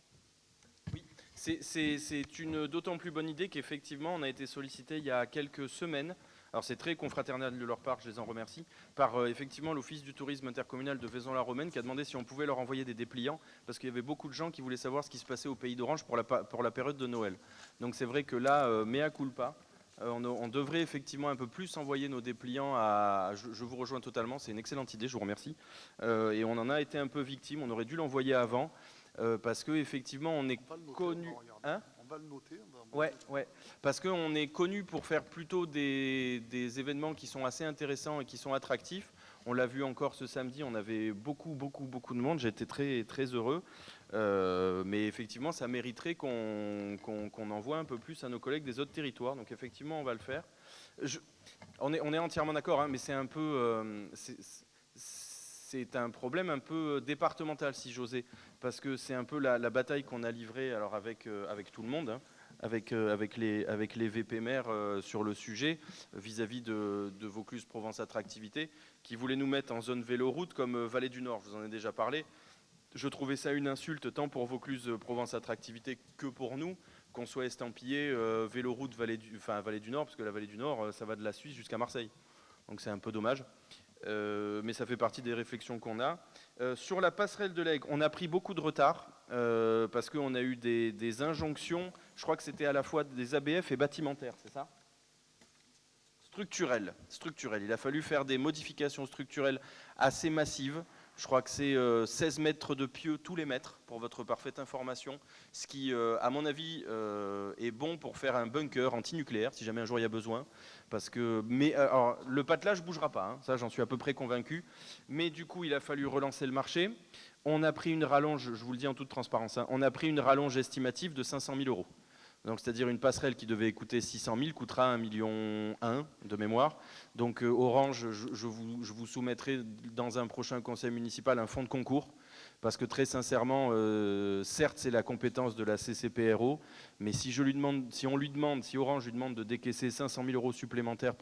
C'est une d'autant plus bonne idée qu'effectivement, on a été sollicité il y a quelques semaines. Alors c'est très confraternel de leur part, je les en remercie, par effectivement l'Office du tourisme intercommunal de Vaison-la-Romaine qui a demandé si on pouvait leur envoyer des dépliants, parce qu'il y avait beaucoup de gens qui voulaient savoir ce qui se passait au Pays d'Orange pour la période de Noël. Donc c'est vrai que là, mea culpa, on devrait effectivement un peu plus envoyer nos dépliants je vous rejoins totalement, c'est une excellente idée, je vous remercie. Et on en a été un peu victime, on aurait dû l'envoyer avant. Parce qu'effectivement, on est connu. Hein? On va le noter. Ouais. Parce qu'on est connu pour faire plutôt des événements qui sont assez intéressants et qui sont attractifs. On l'a vu encore ce samedi, on avait beaucoup de monde. J'étais très, très heureux. Mais effectivement, ça mériterait qu'on envoie un peu plus à nos collègues des autres territoires. Donc effectivement, on va le faire. On est entièrement d'accord, hein, mais c'est un peu. C'est un problème un peu départemental, si j'osais, parce que c'est un peu la bataille qu'on a livrée alors avec tout le monde, hein, avec les VP maires sur le sujet, vis-à-vis de Vaucluse Provence Attractivité, qui voulaient nous mettre en zone véloroute comme Vallée du Nord, je vous en ai déjà parlé. Je trouvais ça une insulte tant pour Vaucluse Provence Attractivité que pour nous, qu'on soit estampillé véloroute Vallée du Nord, parce que la Vallée du Nord, ça va de la Suisse jusqu'à Marseille. Donc c'est un peu dommage. Mais ça fait partie des réflexions qu'on a. Sur la passerelle de l'Aigle, on a pris beaucoup de retard parce qu'on a eu des injonctions, je crois que c'était à la fois des ABF et bâtimentaires, c'est ça? Structurelles. Il a fallu faire des modifications structurelles assez massives. Je crois que c'est 16 mètres de pieux tous les mètres, pour votre parfaite information, ce qui, à mon avis, est bon pour faire un bunker antinucléaire, si jamais un jour il y a besoin. Alors, le patelage ne bougera pas, hein, ça j'en suis à peu près convaincu. Mais du coup, il a fallu relancer le marché. On a pris une rallonge, je vous le dis en toute transparence, hein, on a pris une rallonge estimative de 500 000 €. Donc, c'est-à-dire une passerelle qui devait coûter 600 000 coûtera 1,1 million de mémoire. Donc Orange, je vous soumettrai dans un prochain conseil municipal un fonds de concours, parce que très sincèrement, certes c'est la compétence de la CCPRO, mais si Orange lui demande de décaisser 500 000 € supplémentaires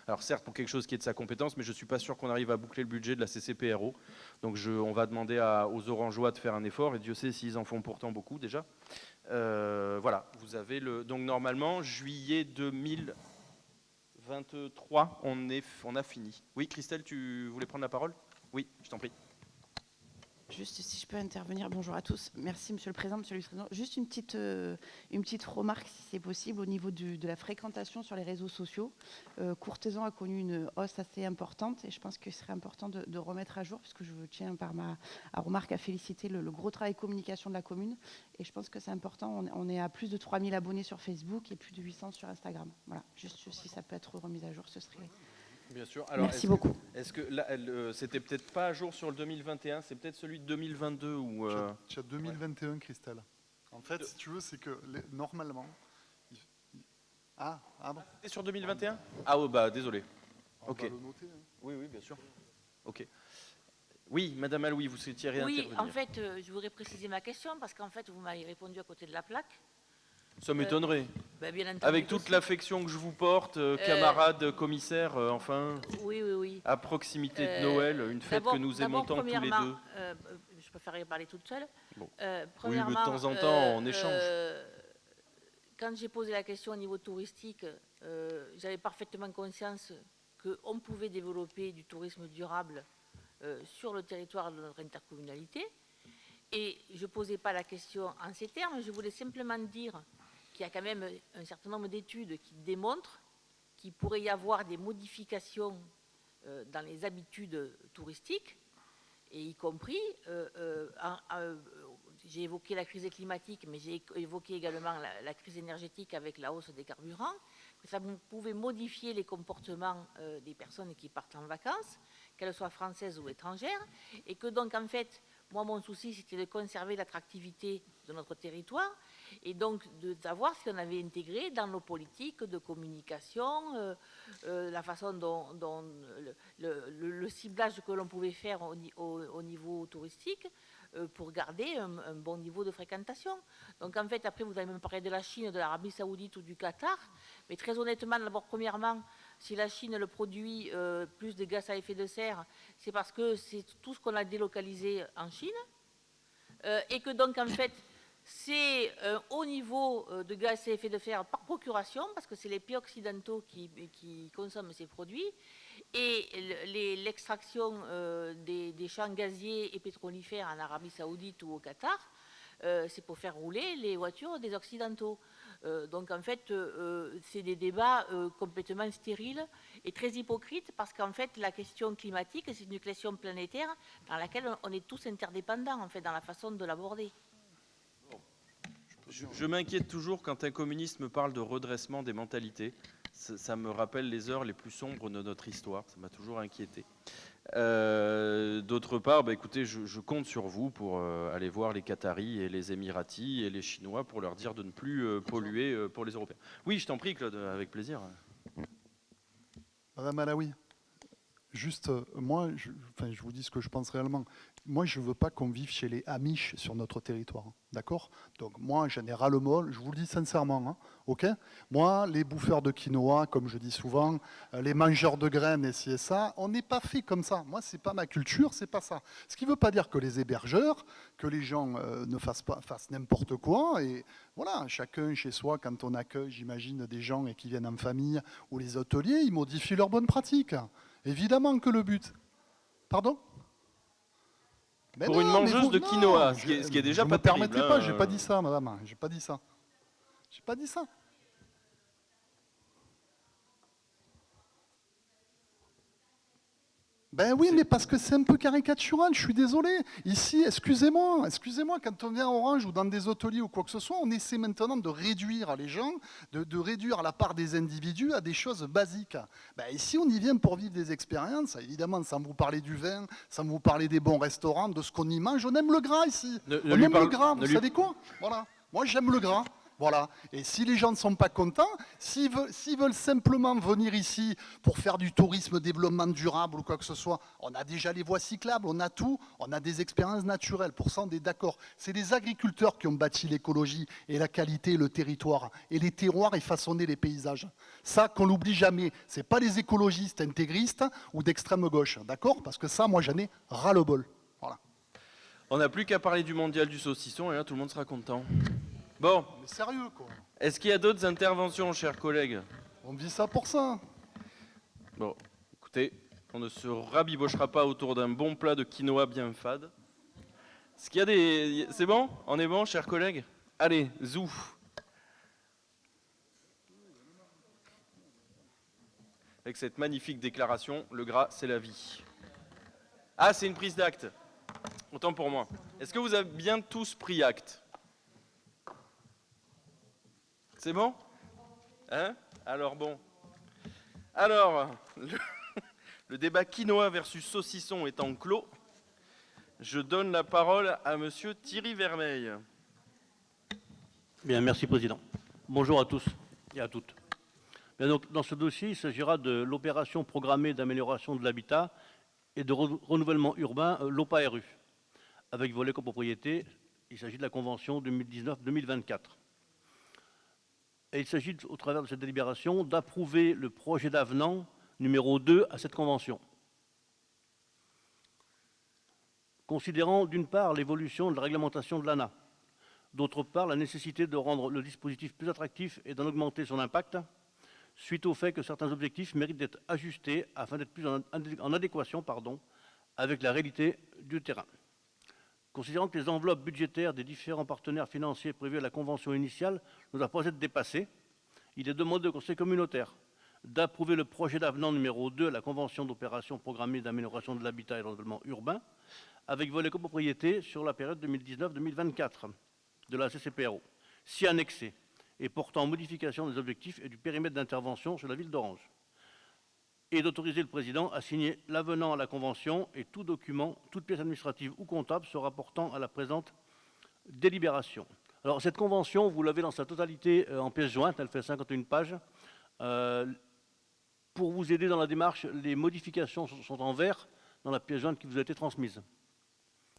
alors certes pour quelque chose qui est de sa compétence, mais je ne suis pas sûr qu'on arrive à boucler le budget de la CCPRO. Donc on va demander aux Orangeois de faire un effort, et Dieu sait s'ils en font pourtant beaucoup déjà. Voilà, vous avez donc normalement juillet 2020, 23, on a fini. Oui, Christelle, tu voulais prendre la parole? Oui, je t'en prie. Juste si je peux intervenir, bonjour à tous. Merci Monsieur le Président, Monsieur le Vice-président. Juste une petite remarque, si c'est possible, au niveau de la fréquentation sur les réseaux sociaux. Courthézon a connu une hausse assez importante et je pense qu'il serait important de remettre à jour, puisque je tiens par ma remarque à féliciter le gros travail de communication de la commune. Et je pense que c'est important, on est à plus de 3000 abonnés sur Facebook et plus de 800 sur Instagram. Voilà, juste si ça peut être remis à jour, ce serait... Bien sûr. Alors, merci beaucoup. Est-ce que là, c'était peut-être pas à jour sur le 2021, c'est peut-être celui de 2022 ou Tu as 2021, Christelle. En fait, si tu veux, c'est que normalement... Ah bon. C'était sur 2021? Ah ouais, bah désolé. On Ok. va le noter, hein. Oui, bien sûr. Ok. Oui, Madame Aloui, vous souhaitiez réintervenir. Oui, en fait, je voudrais préciser ma question parce qu'en fait, vous m'avez répondu à côté de la plaque. Ça m'étonnerait. Ben, bien entendu Avec que toute si. l'affection que je vous porte, camarades, commissaires, enfin, Oui. à proximité de Noël, une fête que nous aimons tant tous les deux. Je préférerais parler toute seule. Bon. Euh, Oui, de premièrement, temps en temps, on échange. Quand j'ai posé la question au niveau touristique, j'avais parfaitement conscience qu'on pouvait développer du tourisme durable sur le territoire de notre intercommunalité. Et je ne posais pas la question en ces termes, je voulais simplement dire qu'il y a quand même un certain nombre d'études qui démontrent qu'il pourrait y avoir des modifications dans les habitudes touristiques, et y compris, j'ai évoqué la crise climatique, mais j'ai évoqué également la crise énergétique avec la hausse des carburants, que ça pouvait modifier les comportements des personnes qui partent en vacances, qu'elles soient françaises ou étrangères, et que donc en fait, moi mon souci c'était de conserver l'attractivité de notre territoire, et donc de savoir si on avait intégré dans nos politiques de communication la façon dont le ciblage que l'on pouvait faire au niveau touristique pour garder un bon niveau de fréquentation. Donc en fait, après vous avez même parlé de la Chine, de l'Arabie Saoudite ou du Qatar, mais très honnêtement, d'abord premièrement, si la Chine le produit plus de gaz à effet de serre, c'est parce que c'est tout ce qu'on a délocalisé en Chine, et que donc en fait, c'est au niveau de gaz à effet de serre par procuration, parce que c'est les pays occidentaux qui consomment ces produits, et l'extraction des champs gaziers et pétrolifères en Arabie Saoudite ou au Qatar, c'est pour faire rouler les voitures des Occidentaux. Donc en fait, c'est des débats complètement stériles et très hypocrites, parce qu'en fait, la question climatique, c'est une question planétaire dans laquelle on est tous interdépendants, en fait, dans la façon de l'aborder. Je m'inquiète toujours quand un communiste me parle de redressement des mentalités. Ça me rappelle les heures les plus sombres de notre histoire. Ça m'a toujours inquiété. D'autre part, écoutez, je compte sur vous pour aller voir les Qataris et les Émiratis et les Chinois pour leur dire de ne plus polluer pour les Européens. Oui, je t'en prie, Claude, avec plaisir. Madame Alaoui, juste, moi, je vous dis ce que je pense réellement. Moi, je ne veux pas qu'on vive chez les Amish sur notre territoire, d'accord? Donc moi, j'en ai ras-le-bol, je vous le dis sincèrement, hein, ok? Moi, les bouffeurs de quinoa, comme je dis souvent, les mangeurs de graines et ci et ça, on n'est pas fait comme ça. Moi, c'est pas ma culture, c'est pas ça. Ce qui ne veut pas dire que les hébergeurs, que les gens ne fassent n'importe quoi. Et voilà, chacun chez soi, quand on accueille, j'imagine, des gens et qui viennent en famille ou les hôteliers, ils modifient leurs bonnes pratiques. Évidemment que le but... Pardon? Mais pour non, une mangeuse de quinoa, ce qui est déjà pas terrible. Ne me permettez pas, j'ai pas dit ça, madame. J'ai pas dit ça. J'ai pas dit ça. Ben oui, mais parce que c'est un peu caricatural, je suis désolé. Ici, excusez-moi, quand on vient à Orange ou dans des hôteliers ou quoi que ce soit, on essaie maintenant de réduire les gens, de réduire la part des individus à des choses basiques. Ben ici, on y vient pour vivre des expériences, évidemment, sans vous parler du vin, sans vous parler des bons restaurants, de ce qu'on y mange. On aime le gras ici. On aime le gras, vous savez quoi? Voilà. Moi, j'aime le gras. Voilà. Et si les gens ne sont pas contents, s'ils veulent simplement venir ici pour faire du tourisme développement durable ou quoi que ce soit, on a déjà les voies cyclables, on a tout, on a des expériences naturelles. Pour ça, on est d'accord. C'est les agriculteurs qui ont bâti l'écologie et la qualité, le territoire, et les terroirs et façonné les paysages. Ça, qu'on l'oublie jamais. C'est pas les écologistes intégristes ou d'extrême gauche, d'accord? Parce que ça, moi, j'en ai ras-le-bol. Voilà. On n'a plus qu'à parler du mondial du saucisson et là, tout le monde sera content. Bon. Mais sérieux, quoi. Est-ce qu'il y a d'autres interventions, chers collègues? On vit ça pour ça. Bon, écoutez, on ne se rabibochera pas autour d'un bon plat de quinoa bien fade. Est-ce qu'il y a des... C'est bon? On est bon, chers collègues? Allez, zou. Avec cette magnifique déclaration, le gras, c'est la vie. Ah, c'est une prise d'acte. Autant pour moi. Est-ce que vous avez bien tous pris acte? C'est bon? Hein? Alors bon. Alors, le débat quinoa versus saucisson étant clos, je donne la parole à monsieur Thierry Vermeil. Bien, merci Président. Bonjour à tous et à toutes. Bien, donc, dans ce dossier, il s'agira de l'opération programmée d'amélioration de l'habitat et de renouvellement urbain, l'OPA-RU, avec volet copropriété. Il s'agit de la convention 2019-2024. Et il s'agit, au travers de cette délibération, d'approuver le projet d'avenant numéro 2 à cette convention. Considérant d'une part l'évolution de la réglementation de l'ANA, d'autre part la nécessité de rendre le dispositif plus attractif et d'en augmenter son impact, suite au fait que certains objectifs méritent d'être ajustés afin d'être plus en adéquation avec la réalité du terrain. Considérant que les enveloppes budgétaires des différents partenaires financiers prévus à la convention initiale ne doivent pas être dépassées, il est demandé au Conseil communautaire d'approuver le projet d'avenant numéro 2 à la convention d'opération programmée d'amélioration de l'habitat et de l'environnement urbain, avec volet copropriété sur la période 2019-2024 de la CCPRO, si annexé, et portant modification des objectifs et du périmètre d'intervention sur la ville d'Orange, et d'autoriser le président à signer l'avenant à la convention et tout document, toute pièce administrative ou comptable se rapportant à la présente délibération. Alors cette convention, vous l'avez dans sa totalité en pièce jointe, elle fait 51 pages. Pour vous aider dans la démarche, les modifications sont en vert dans la pièce jointe qui vous a été transmise.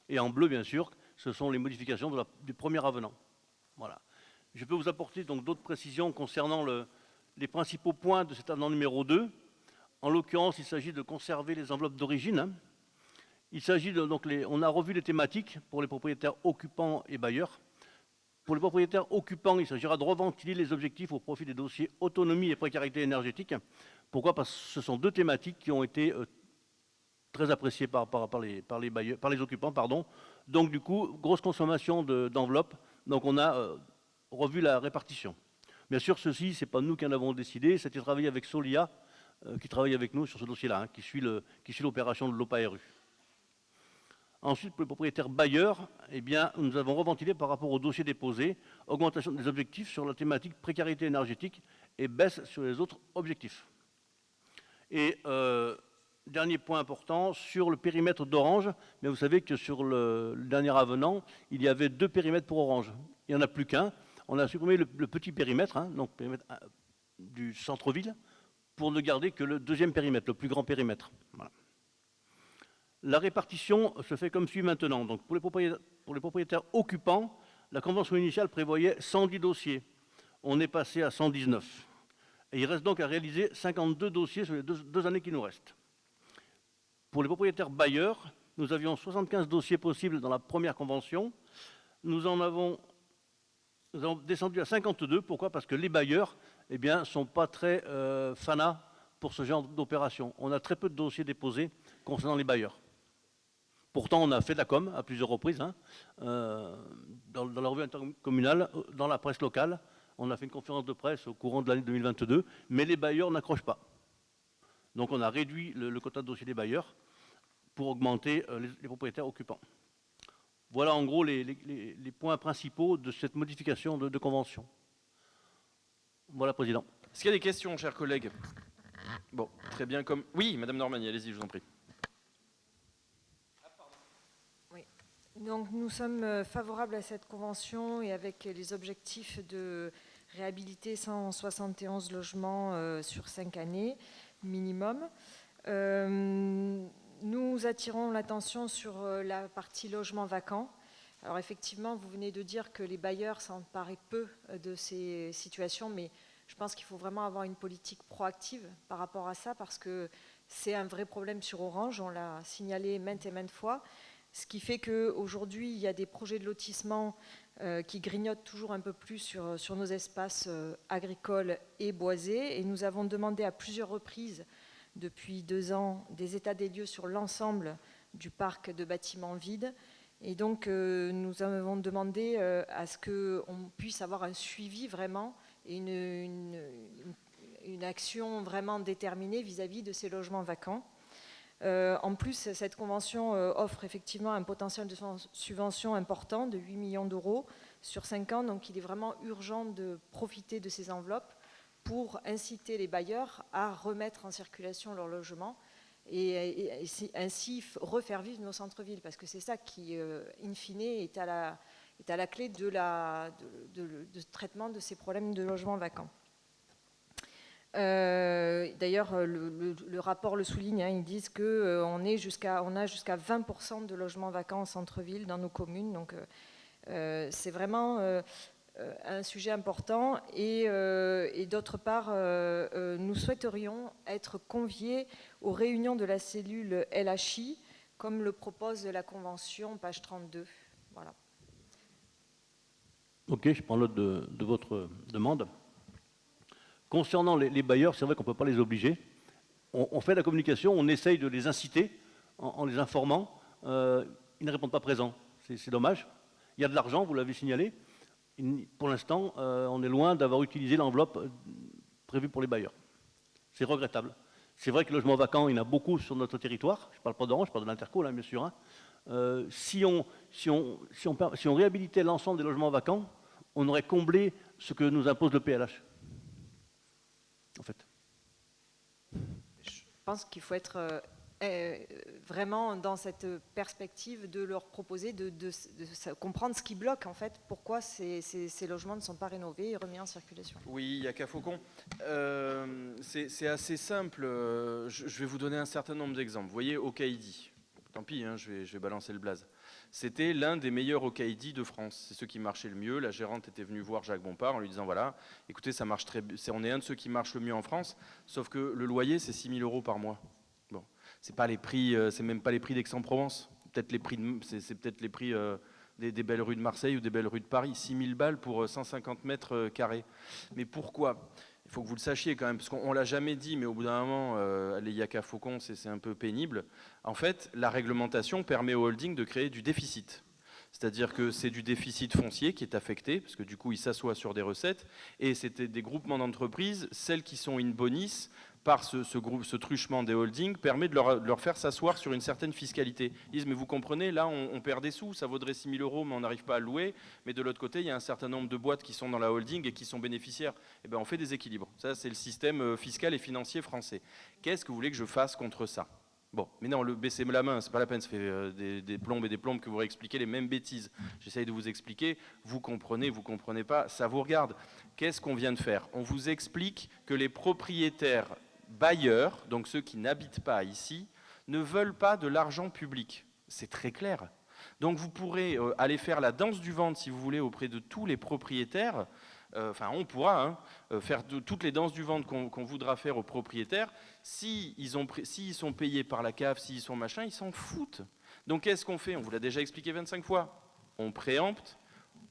Et en bleu, bien sûr, ce sont les modifications du premier avenant. Voilà. Je peux vous apporter donc d'autres précisions concernant les principaux points de cet avenant numéro 2. En l'occurrence, il s'agit de conserver les enveloppes d'origine. Il s'agit de, donc, on a revu les thématiques pour les propriétaires occupants et bailleurs. Pour les propriétaires occupants, il s'agira de reventiler les objectifs au profit des dossiers autonomie et précarité énergétique. Pourquoi? Parce que ce sont deux thématiques qui ont été très appréciées par les occupants. Donc du coup, grosse consommation d'enveloppes. Donc on a revu la répartition. Bien sûr, ceci, ce n'est pas nous qui en avons décidé, c'était travaillé avec Solia, qui travaille avec nous sur ce dossier-là, qui suit l'opération de l'OPA-RU. Ensuite, pour les propriétaires bailleurs, eh bien, nous avons reventilé par rapport au dossier déposé, augmentation des objectifs sur la thématique précarité énergétique et baisse sur les autres objectifs. Et dernier point important, sur le périmètre d'Orange, mais vous savez que sur le dernier avenant, il y avait 2 périmètres pour Orange. Il n'y en a plus qu'un. On a supprimé le petit périmètre, donc périmètre du centre-ville, pour ne garder que le deuxième périmètre, le plus grand périmètre. Voilà. La répartition se fait comme suit maintenant. Donc pour les propriétaires occupants, la convention initiale prévoyait 110 dossiers. On est passé à 119. Et il reste donc à réaliser 52 dossiers sur les deux années qui nous restent. Pour les propriétaires bailleurs, nous avions 75 dossiers possibles dans la première convention. Nous avons descendu à 52. Pourquoi? Parce que les bailleurs ne sont pas très fanas pour ce genre d'opération. On a très peu de dossiers déposés concernant les bailleurs. Pourtant, on a fait de la com à plusieurs reprises, dans la revue intercommunale, dans la presse locale. On a fait une conférence de presse au courant de l'année 2022, mais les bailleurs n'accrochent pas. Donc on a réduit le quota de dossiers des bailleurs pour augmenter les propriétaires occupants. Voilà en gros les points principaux de cette modification de convention. Voilà, Président. Est-ce qu'il y a des questions, chers collègues? Bon, très bien comme... Oui, Madame Normani, allez-y, je vous en prie. Donc nous sommes favorables à cette convention et avec les objectifs de réhabiliter 171 logements sur 5 années minimum. Nous attirons l'attention sur la partie logement vacant. Alors effectivement, vous venez de dire que les bailleurs s'emparaient peu de ces situations, mais je pense qu'il faut vraiment avoir une politique proactive par rapport à ça parce que c'est un vrai problème sur Orange, on l'a signalé maintes et maintes fois. Ce qui fait qu'aujourd'hui, il y a des projets de lotissement qui grignotent toujours un peu plus sur nos espaces agricoles et boisés. Et nous avons demandé à plusieurs reprises depuis 2 ans des états des lieux sur l'ensemble du parc de bâtiments vides. Et donc, nous avons demandé à ce qu'on puisse avoir un suivi vraiment et une action vraiment déterminée vis-à-vis de ces logements vacants. En plus, cette convention offre effectivement un potentiel de subvention important de 8 millions d'euros sur 5 ans. Donc, il est vraiment urgent de profiter de ces enveloppes pour inciter les bailleurs à remettre en circulation leurs logements et ainsi refaire vivre nos centres-villes, parce que c'est ça qui, in fine, est à la clé de traitement de ces problèmes de logements vacants. D'ailleurs, le rapport le souligne, hein, ils disent qu'on a jusqu'à 20% de logements vacants en centre-ville dans nos communes, donc c'est vraiment un sujet important. Et d'autre part, nous souhaiterions être conviés aux réunions de la cellule LHI, comme le propose la Convention, page 32. Voilà. Ok, je prends note de votre demande. Concernant les bailleurs, c'est vrai qu'on ne peut pas les obliger. On fait la communication, on essaye de les inciter en les informant. Ils ne répondent pas présents. C'est dommage. Il y a de l'argent, vous l'avez signalé. Pour l'instant, on est loin d'avoir utilisé l'enveloppe prévue pour les bailleurs. C'est regrettable. C'est vrai que le logement vacant, il y en a beaucoup sur notre territoire. Je ne parle pas d'Orange, je parle de l'Interco, là, bien sûr. Hein. Si on réhabilitait l'ensemble des logements vacants, on aurait comblé ce que nous impose le PLH. En fait. Je pense qu'il faut être vraiment dans cette perspective de leur proposer de comprendre ce qui bloque, en fait, pourquoi ces logements ne sont pas rénovés et remis en circulation. Oui, il y a qu'à Faucon. C'est assez simple. Je vais vous donner un certain nombre d'exemples. Vous voyez, Okaïdi. Tant pis, hein, je vais balancer le blaze. C'était l'un des meilleurs Okaïdi de France. C'est ceux qui marchaient le mieux. La gérante était venue voir Jacques Bompard en lui disant, voilà, écoutez, ça marche très bien. On est un de ceux qui marchent le mieux en France, sauf que le loyer, c'est 6 000 € par mois. Bon, c'est pas les prix, c'est même pas les prix d'Aix-en-Provence. C'est peut-être les prix des belles rues de Marseille ou des belles rues de Paris. 6 000 balles pour 150 mètres carrés. Mais pourquoi ? Il faut que vous le sachiez quand même, parce qu'on ne l'a jamais dit, mais au bout d'un moment, les Yaka Faucon, c'est un peu pénible. En fait, la réglementation permet au holding de créer du déficit. C'est-à-dire que c'est du déficit foncier qui est affecté, parce que du coup, il s'assoit sur des recettes, et c'était des groupements d'entreprises, celles qui sont in bonis, par ce truchement des holdings, permet de leur faire s'asseoir sur une certaine fiscalité. Ils disent, mais vous comprenez, là, on perd des sous, ça vaudrait 6 000 €, mais on n'arrive pas à le louer. Mais de l'autre côté, il y a un certain nombre de boîtes qui sont dans la holding et qui sont bénéficiaires. Eh bien, on fait des équilibres. Ça, c'est le système fiscal et financier français. Qu'est-ce que vous voulez que je fasse contre ça ? Bon, mais non, baissez la main, c'est pas la peine, ça fait des plombes et des plombes que vous réexpliquez les mêmes bêtises. J'essaye de vous expliquer, vous comprenez pas, ça vous regarde. Qu'est-ce qu'on vient de faire ? On vous explique que les propriétaires bailleurs, donc ceux qui n'habitent pas ici, ne veulent pas de l'argent public. C'est très clair. Donc vous pourrez aller faire la danse du ventre, si vous voulez, auprès de tous les propriétaires. On pourra faire toutes les danses du ventre qu'on voudra faire aux propriétaires. S'ils sont payés par la CAF, s'ils sont machin, ils s'en foutent. Donc qu'est-ce qu'on fait ? On vous l'a déjà expliqué 25 fois. On préempte.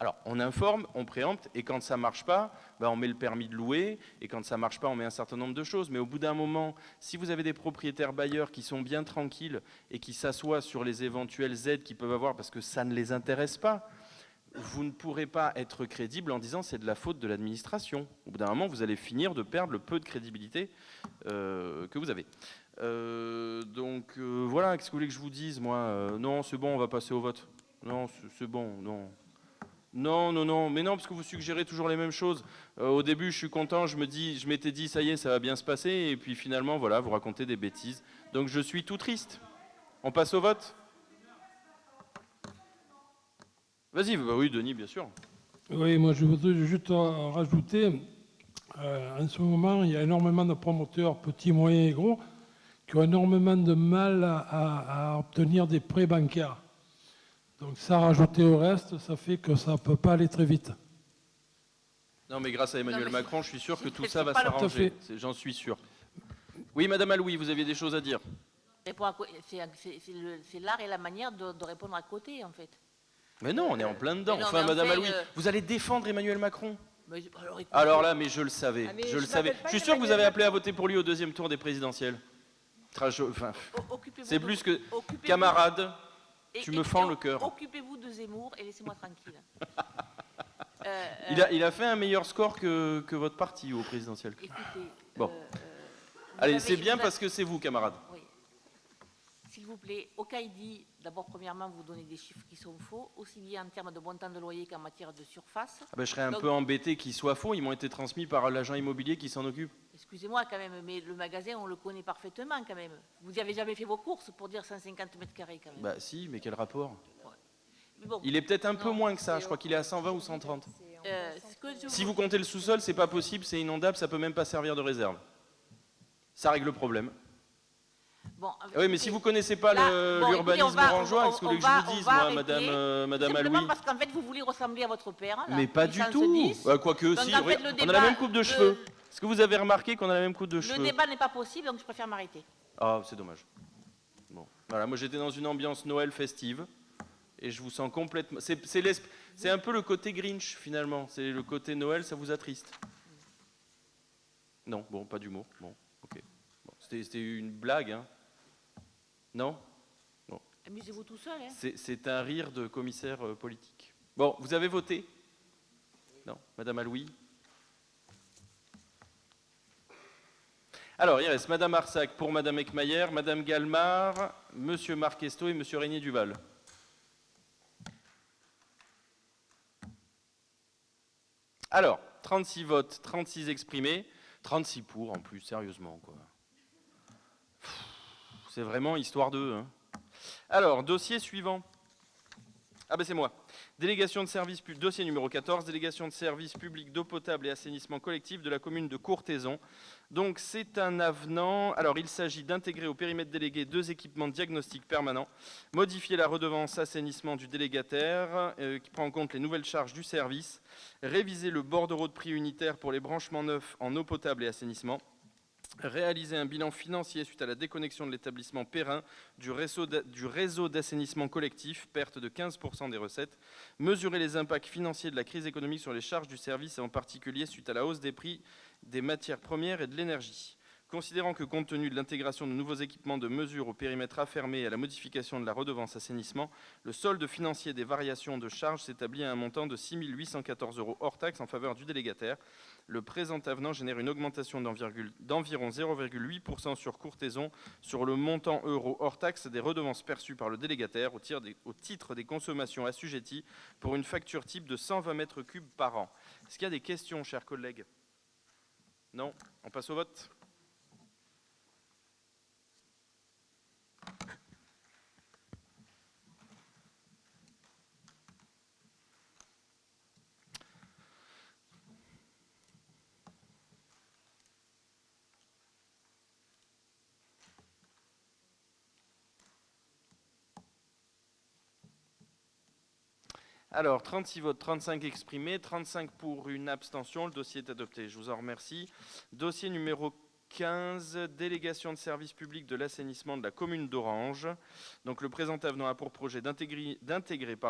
Alors, on informe, on préempte, et quand ça ne marche pas, on met le permis de louer, et quand ça ne marche pas, on met un certain nombre de choses. Mais au bout d'un moment, si vous avez des propriétaires bailleurs qui sont bien tranquilles et qui s'assoient sur les éventuelles aides qu'ils peuvent avoir parce que ça ne les intéresse pas, vous ne pourrez pas être crédible en disant c'est de la faute de l'administration. Au bout d'un moment, vous allez finir de perdre le peu de crédibilité que vous avez. Voilà, qu'est-ce que vous voulez que je vous dise, moi ? Non, c'est bon, on va passer au vote. Non, c'est bon, non. Non, mais non, parce que vous suggérez toujours les mêmes choses. Au début, je suis content, je m'étais dit, ça y est, ça va bien se passer, et puis finalement, voilà, vous racontez des bêtises. Donc je suis tout triste. On passe au vote ? Vas-y, oui, Denis, bien sûr. Oui, moi je voudrais juste rajouter, en ce moment, il y a énormément de promoteurs, petits, moyens et gros, qui ont énormément de mal à obtenir des prêts bancaires. Donc ça, rajouté au reste, ça fait que ça ne peut pas aller très vite. Non, mais grâce à Emmanuel Macron, je suis sûr que tout ça va Tout à s'arranger. fait. J'en suis sûr. Oui, Madame Aloui, vous aviez des choses à dire ? C'est l'art et la manière de répondre à côté, en fait. Mais non, on est en plein dedans. mais non, Enfin, mais Madame enfin, Aloui, vous allez défendre Emmanuel Macron ? Mais, Alors là, mais je le savais, Ah, mais je le je savais. m'appelle pas Je suis sûr que vous Emmanuel avez appelé à voter pour lui au deuxième tour des présidentielles. Enfin, Occupez-vous c'est de- plus que occupez-vous- camarade. et- tu me et- fends et le cœur. Occupez-vous de Zemmour et laissez-moi tranquille. Il a fait un meilleur score que votre parti au présidentiel. Écoutez, Bon. vous Allez, avez- c'est bien vous parce que c'est vous, camarade. Oui. S'il vous plaît, au cas il dit, d'abord, premièrement, vous donnez des chiffres qui sont faux, aussi bien en termes de montant de loyer qu'en matière de surface. Ah ben, je serais un Donc- peu embêté qu'ils soient faux. Ils m'ont été transmis par l'agent immobilier qui s'en occupe. Excusez-moi quand même, mais le magasin, on le connaît parfaitement quand même. Vous n'y avez jamais fait vos courses pour dire 150 mètres carrés quand même. Bah si, mais quel rapport? Mais bon, Il est peut-être un peu Non, moins que ça. Je crois qu'il est à 120 ou 130. ce que je Si vous comptez le sous-sol, c'est pas possible, c'est inondable, ça peut même pas servir de réserve. Ça règle le problème. Bon, Ah oui, mais si vous connaissez pas là, bon, écoutez, l'urbanisme on va- orangeois, on- qu'est-ce que vous voulez que on je va- vous dise, on va moi, arrêter. madame Simplement Aloui? parce qu'en fait, vous voulez ressembler à votre père. Là, Mais pas du puissance tout. 10. Quoique, Donc, si, en fait, le on a débat- la même coupe de cheveux. Est-ce que vous avez remarqué qu'on a la même coupe de Le cheveux? débat n'est pas possible, donc je préfère m'arrêter. Ah, c'est dommage. Bon, voilà, moi j'étais dans une ambiance Noël festive et je vous sens complètement. C'est un peu le côté Grinch finalement. C'est le côté Noël, ça vous attriste? Non, bon, pas d'humour. Bon, ok. Bon, c'était une blague, hein? Non? Amusez-vous tout seul. Hein. C'est un rire de commissaire politique. Bon, vous avez voté? Non, Madame Aloui? Alors, il reste Madame Arsac pour Madame Eckmayer, Madame Galmard, Monsieur Marc Esto et Monsieur Régnier Duval. Alors, 36 votes, 36 exprimés, 36 pour en plus, sérieusement, quoi. C'est vraiment histoire d'eux, hein. Alors, dossier suivant. Ah ben c'est moi. Délégation de service public, dossier numéro 14, délégation de service public d'eau potable et assainissement collectif de la commune de Courthézon. Donc c'est un avenant. Alors il s'agit d'intégrer au périmètre délégué 2 équipements de diagnostic permanent, modifier la redevance assainissement du délégataire qui prend en compte les nouvelles charges du service, réviser le bordereau de prix unitaire pour les branchements neufs en eau potable et assainissement, réaliser un bilan financier suite à la déconnexion de l'établissement Perrin du réseau d'assainissement collectif, perte de 15% des recettes, mesurer les impacts financiers de la crise économique sur les charges du service et en particulier suite à la hausse des prix des matières premières et de l'énergie. Considérant que compte tenu de l'intégration de nouveaux équipements de mesure au périmètre affermé et à la modification de la redevance assainissement, le solde financier des variations de charges s'établit à un montant de 6 814 € hors taxe en faveur du délégataire. Le présent avenant génère une augmentation d'environ 0,8% sur Courthézon sur le montant euro hors taxe des redevances perçues par le délégataire au titre des consommations assujetties pour une facture type de 120 mètres cubes par an. Est-ce qu'il y a des questions, chers collègues? Non? On passe au vote. Alors, 36 votes, 35 exprimés, 35 pour, une abstention. Le dossier est adopté. Je vous en remercie. Dossier numéro 15, délégation de service public de l'assainissement de la commune d'Orange. Donc, le présent avenant a pour projet d'intégrer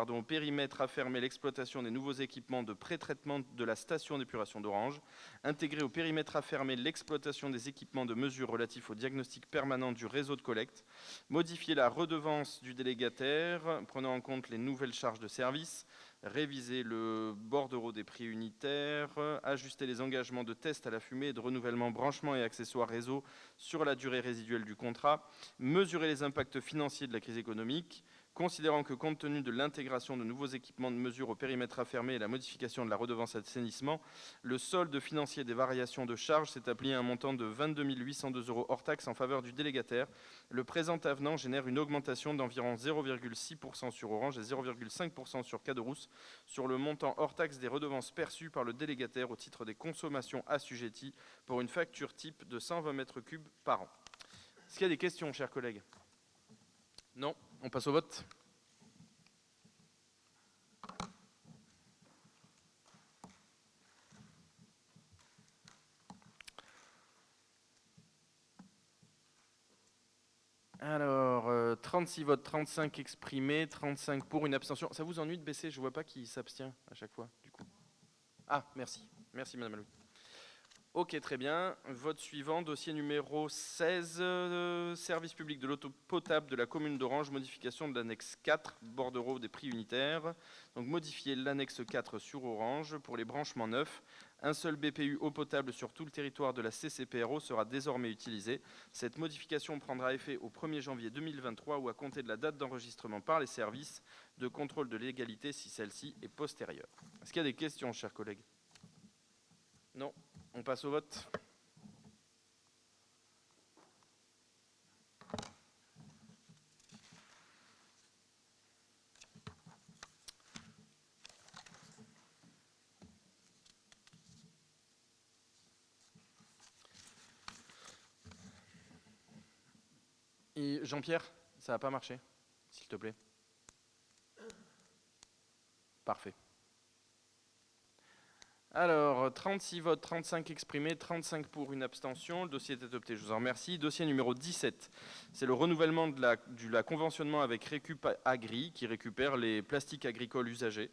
au périmètre affermé l'exploitation des nouveaux équipements de pré-traitement de la station d'épuration d'Orange, intégrer au périmètre affermé l'exploitation des équipements de mesure relatifs au diagnostic permanent du réseau de collecte, modifier la redevance du délégataire, prenant en compte les nouvelles charges de service, réviser le bordereau des prix unitaires, ajuster les engagements de test à la fumée et de renouvellement branchement et accessoires réseau sur la durée résiduelle du contrat, mesurer les impacts financiers de la crise économique, considérant que compte tenu de l'intégration de nouveaux équipements de mesure au périmètre affermé et la modification de la redevance assainissement, le solde financier des variations de charges s'établit à un montant de 22 802 € hors taxe en faveur du délégataire. Le présent avenant génère une augmentation d'environ 0,6% sur Orange et 0,5% sur Caderousse sur le montant hors taxe des redevances perçues par le délégataire au titre des consommations assujetties pour une facture type de 120 mètres cubes par an. Est-ce qu'il y a des questions, chers collègues? Non? On passe au vote. Alors, 36 votes, 35 exprimés, 35 pour, une abstention. Ça vous ennuie de baisser? Je ne vois pas qui s'abstient à chaque fois, du coup. Ah, merci. Merci, Madame Aloui. Ok, très bien. Vote suivant, dossier numéro 16, service public de l'eau potable de la commune d'Orange, modification de l'annexe 4, bordereau des prix unitaires. Donc modifier l'annexe 4 sur Orange pour les branchements neufs. Un seul BPU eau potable sur tout le territoire de la CCPRO sera désormais utilisé. Cette modification prendra effet au 1er janvier 2023 ou à compter de la date d'enregistrement par les services de contrôle de légalité si celle-ci est postérieure. Est-ce qu'il y a des questions, chers collègues? Non. On passe au vote. Et Jean-Pierre, ça n'a pas marché, s'il te plaît. Parfait. Alors, 36 votes, 35 exprimés, 35 pour, une abstention. Le dossier est adopté, je vous en remercie. Dossier numéro 17, c'est le renouvellement de la conventionnement avec Récup Agri, qui récupère les plastiques agricoles usagés.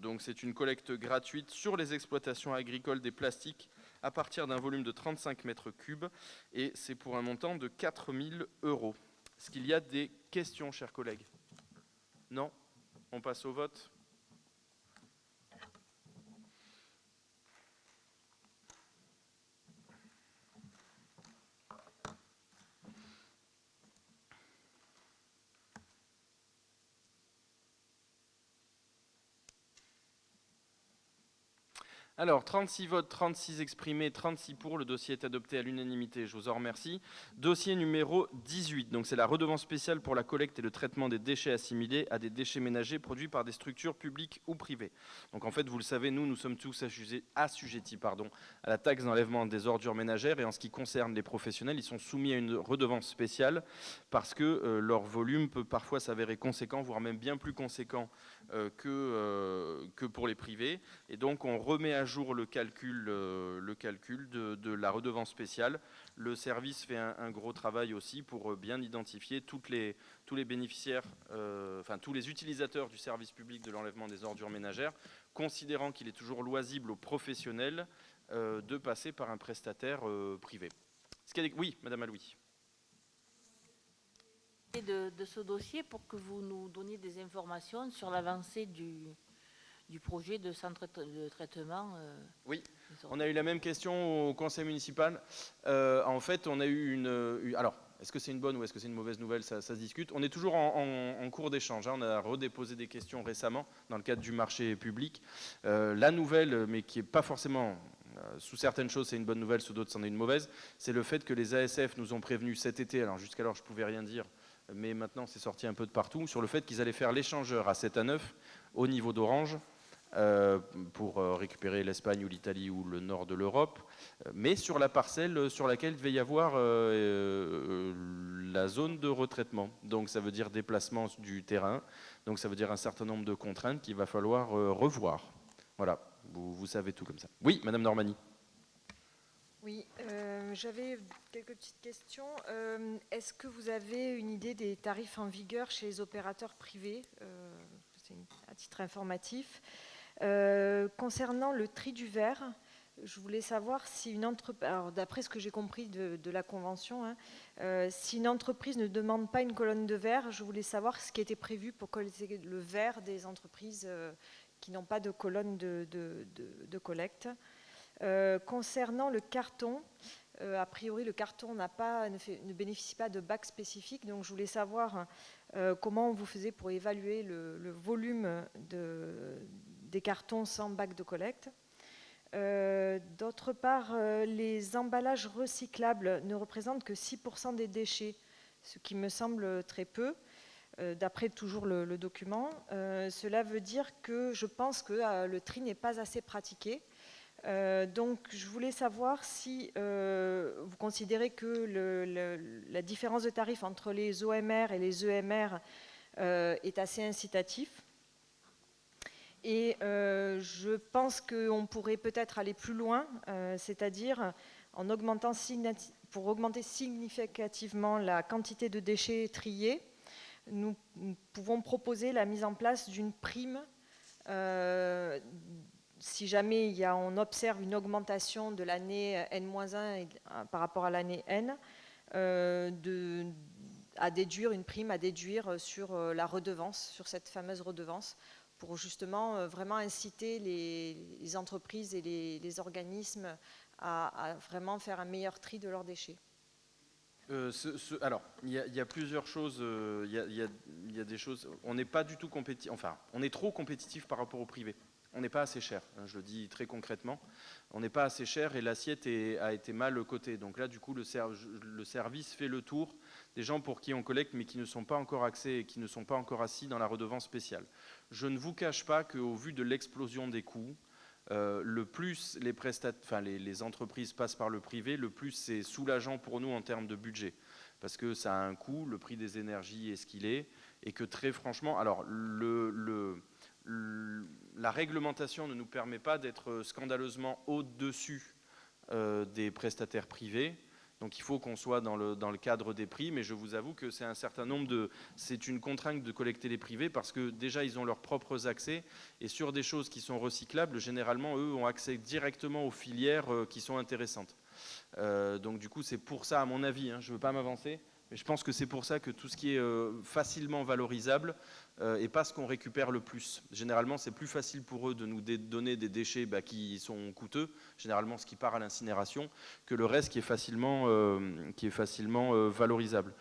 Donc c'est une collecte gratuite sur les exploitations agricoles des plastiques à partir d'un volume de 35 mètres cubes, et c'est pour un montant de 4 000 €. Est-ce qu'il y a des questions, chers collègues? Non? On passe au vote. Alors, 36 votes, 36 exprimés, 36 pour. Le dossier est adopté à l'unanimité, je vous en remercie. Dossier numéro 18, donc c'est la redevance spéciale pour la collecte et le traitement des déchets assimilés à des déchets ménagers produits par des structures publiques ou privées. Donc en fait, vous le savez, nous sommes tous assujettis à la taxe d'enlèvement des ordures ménagères, et en ce qui concerne les professionnels, ils sont soumis à une redevance spéciale parce que leur volume peut parfois s'avérer conséquent, voire même bien plus conséquent que pour les privés. Et donc on remet à jour le calcul de la redevance spéciale. Le service fait un gros travail aussi pour bien identifier tous les bénéficiaires, tous les utilisateurs du service public de l'enlèvement des ordures ménagères, considérant qu'il est toujours loisible aux professionnels de passer par un prestataire privé. Oui, Madame Alouis. De ce dossier pour que vous nous donniez des informations sur l'avancée du projet de centre de traitement. Oui, on a eu la même question au conseil municipal. En fait, on a eu alors, est-ce que c'est une bonne ou est-ce que c'est une mauvaise nouvelle, ça se discute. On est toujours en cours d'échange. On a redéposé des questions récemment dans le cadre du marché public. La nouvelle, mais qui n'est pas forcément... sous certaines choses, c'est une bonne nouvelle, sous d'autres, c'en est une mauvaise. C'est le fait que les ASF nous ont prévenus cet été, alors jusqu'alors, je ne pouvais rien dire, mais maintenant, c'est sorti un peu de partout, sur le fait qu'ils allaient faire l'échangeur à 7 à 9 au niveau d'Orange, pour récupérer l'Espagne ou l'Italie ou le nord de l'Europe, mais sur la parcelle sur laquelle il devait y avoir la zone de retraitement. Donc ça veut dire déplacement du terrain, donc ça veut dire un certain nombre de contraintes qu'il va falloir revoir. Voilà, vous savez tout comme ça. Oui, Madame Normani. Oui, j'avais quelques petites questions. Est-ce que vous avez une idée des tarifs en vigueur chez les opérateurs privés? C'est à titre informatif. Concernant le tri du verre, je voulais savoir si une entreprise, alors d'après ce que j'ai compris de la convention, si une entreprise ne demande pas une colonne de verre, je voulais savoir ce qui était prévu pour collecter le verre des entreprises qui n'ont pas de colonne de collecte. Concernant le carton, a priori le carton ne bénéficie pas de bac spécifique, donc je voulais savoir comment vous faisiez pour évaluer le volume des cartons sans bac de collecte. D'autre part, les emballages recyclables ne représentent que 6% des déchets, ce qui me semble très peu, d'après toujours le document. Cela veut dire que je pense que le tri n'est pas assez pratiqué. Donc je voulais savoir si vous considérez que la différence de tarif entre les OMR et les EMR est assez incitatif. Et je pense qu'on pourrait peut-être aller plus loin, c'est-à-dire pour augmenter significativement la quantité de déchets triés, nous pouvons proposer la mise en place d'une prime si jamais on observe une augmentation de l'année N-1 par rapport à l'année N, à déduire une prime à déduire sur la redevance, sur cette fameuse redevance, pour justement vraiment inciter les entreprises et les organismes à vraiment faire un meilleur tri de leurs déchets. Alors, il y a plusieurs choses. Il y a des choses. On n'est pas du tout compétitif. Enfin, on est trop compétitif par rapport au privé. On n'est pas assez cher. Je le dis très concrètement. On n'est pas assez cher et l'assiette a été mal cotée. Donc là, du coup, le service fait le tour des gens pour qui on collecte, mais qui ne sont pas encore accès, qui ne sont pas encore assis dans la redevance spéciale. Je ne vous cache pas qu'au vu de l'explosion des coûts, le plus les entreprises passent par le privé, le plus c'est soulageant pour nous en termes de budget. Parce que ça a un coût, le prix des énergies est ce qu'il est, et que très franchement, alors la réglementation ne nous permet pas d'être scandaleusement au-dessus des prestataires privés. Donc il faut qu'on soit dans le cadre des prix, mais je vous avoue que c'est un certain nombre c'est une contrainte de collecter les privés parce que déjà ils ont leurs propres accès et sur des choses qui sont recyclables, généralement eux ont accès directement aux filières qui sont intéressantes. Donc du coup c'est pour ça à mon avis, je ne veux pas m'avancer, mais je pense que c'est pour ça que tout ce qui est facilement valorisable n'est pas ce qu'on récupère le plus. Généralement, c'est plus facile pour eux de nous donner des déchets qui sont coûteux, généralement ce qui part à l'incinération, que le reste qui est facilement valorisable.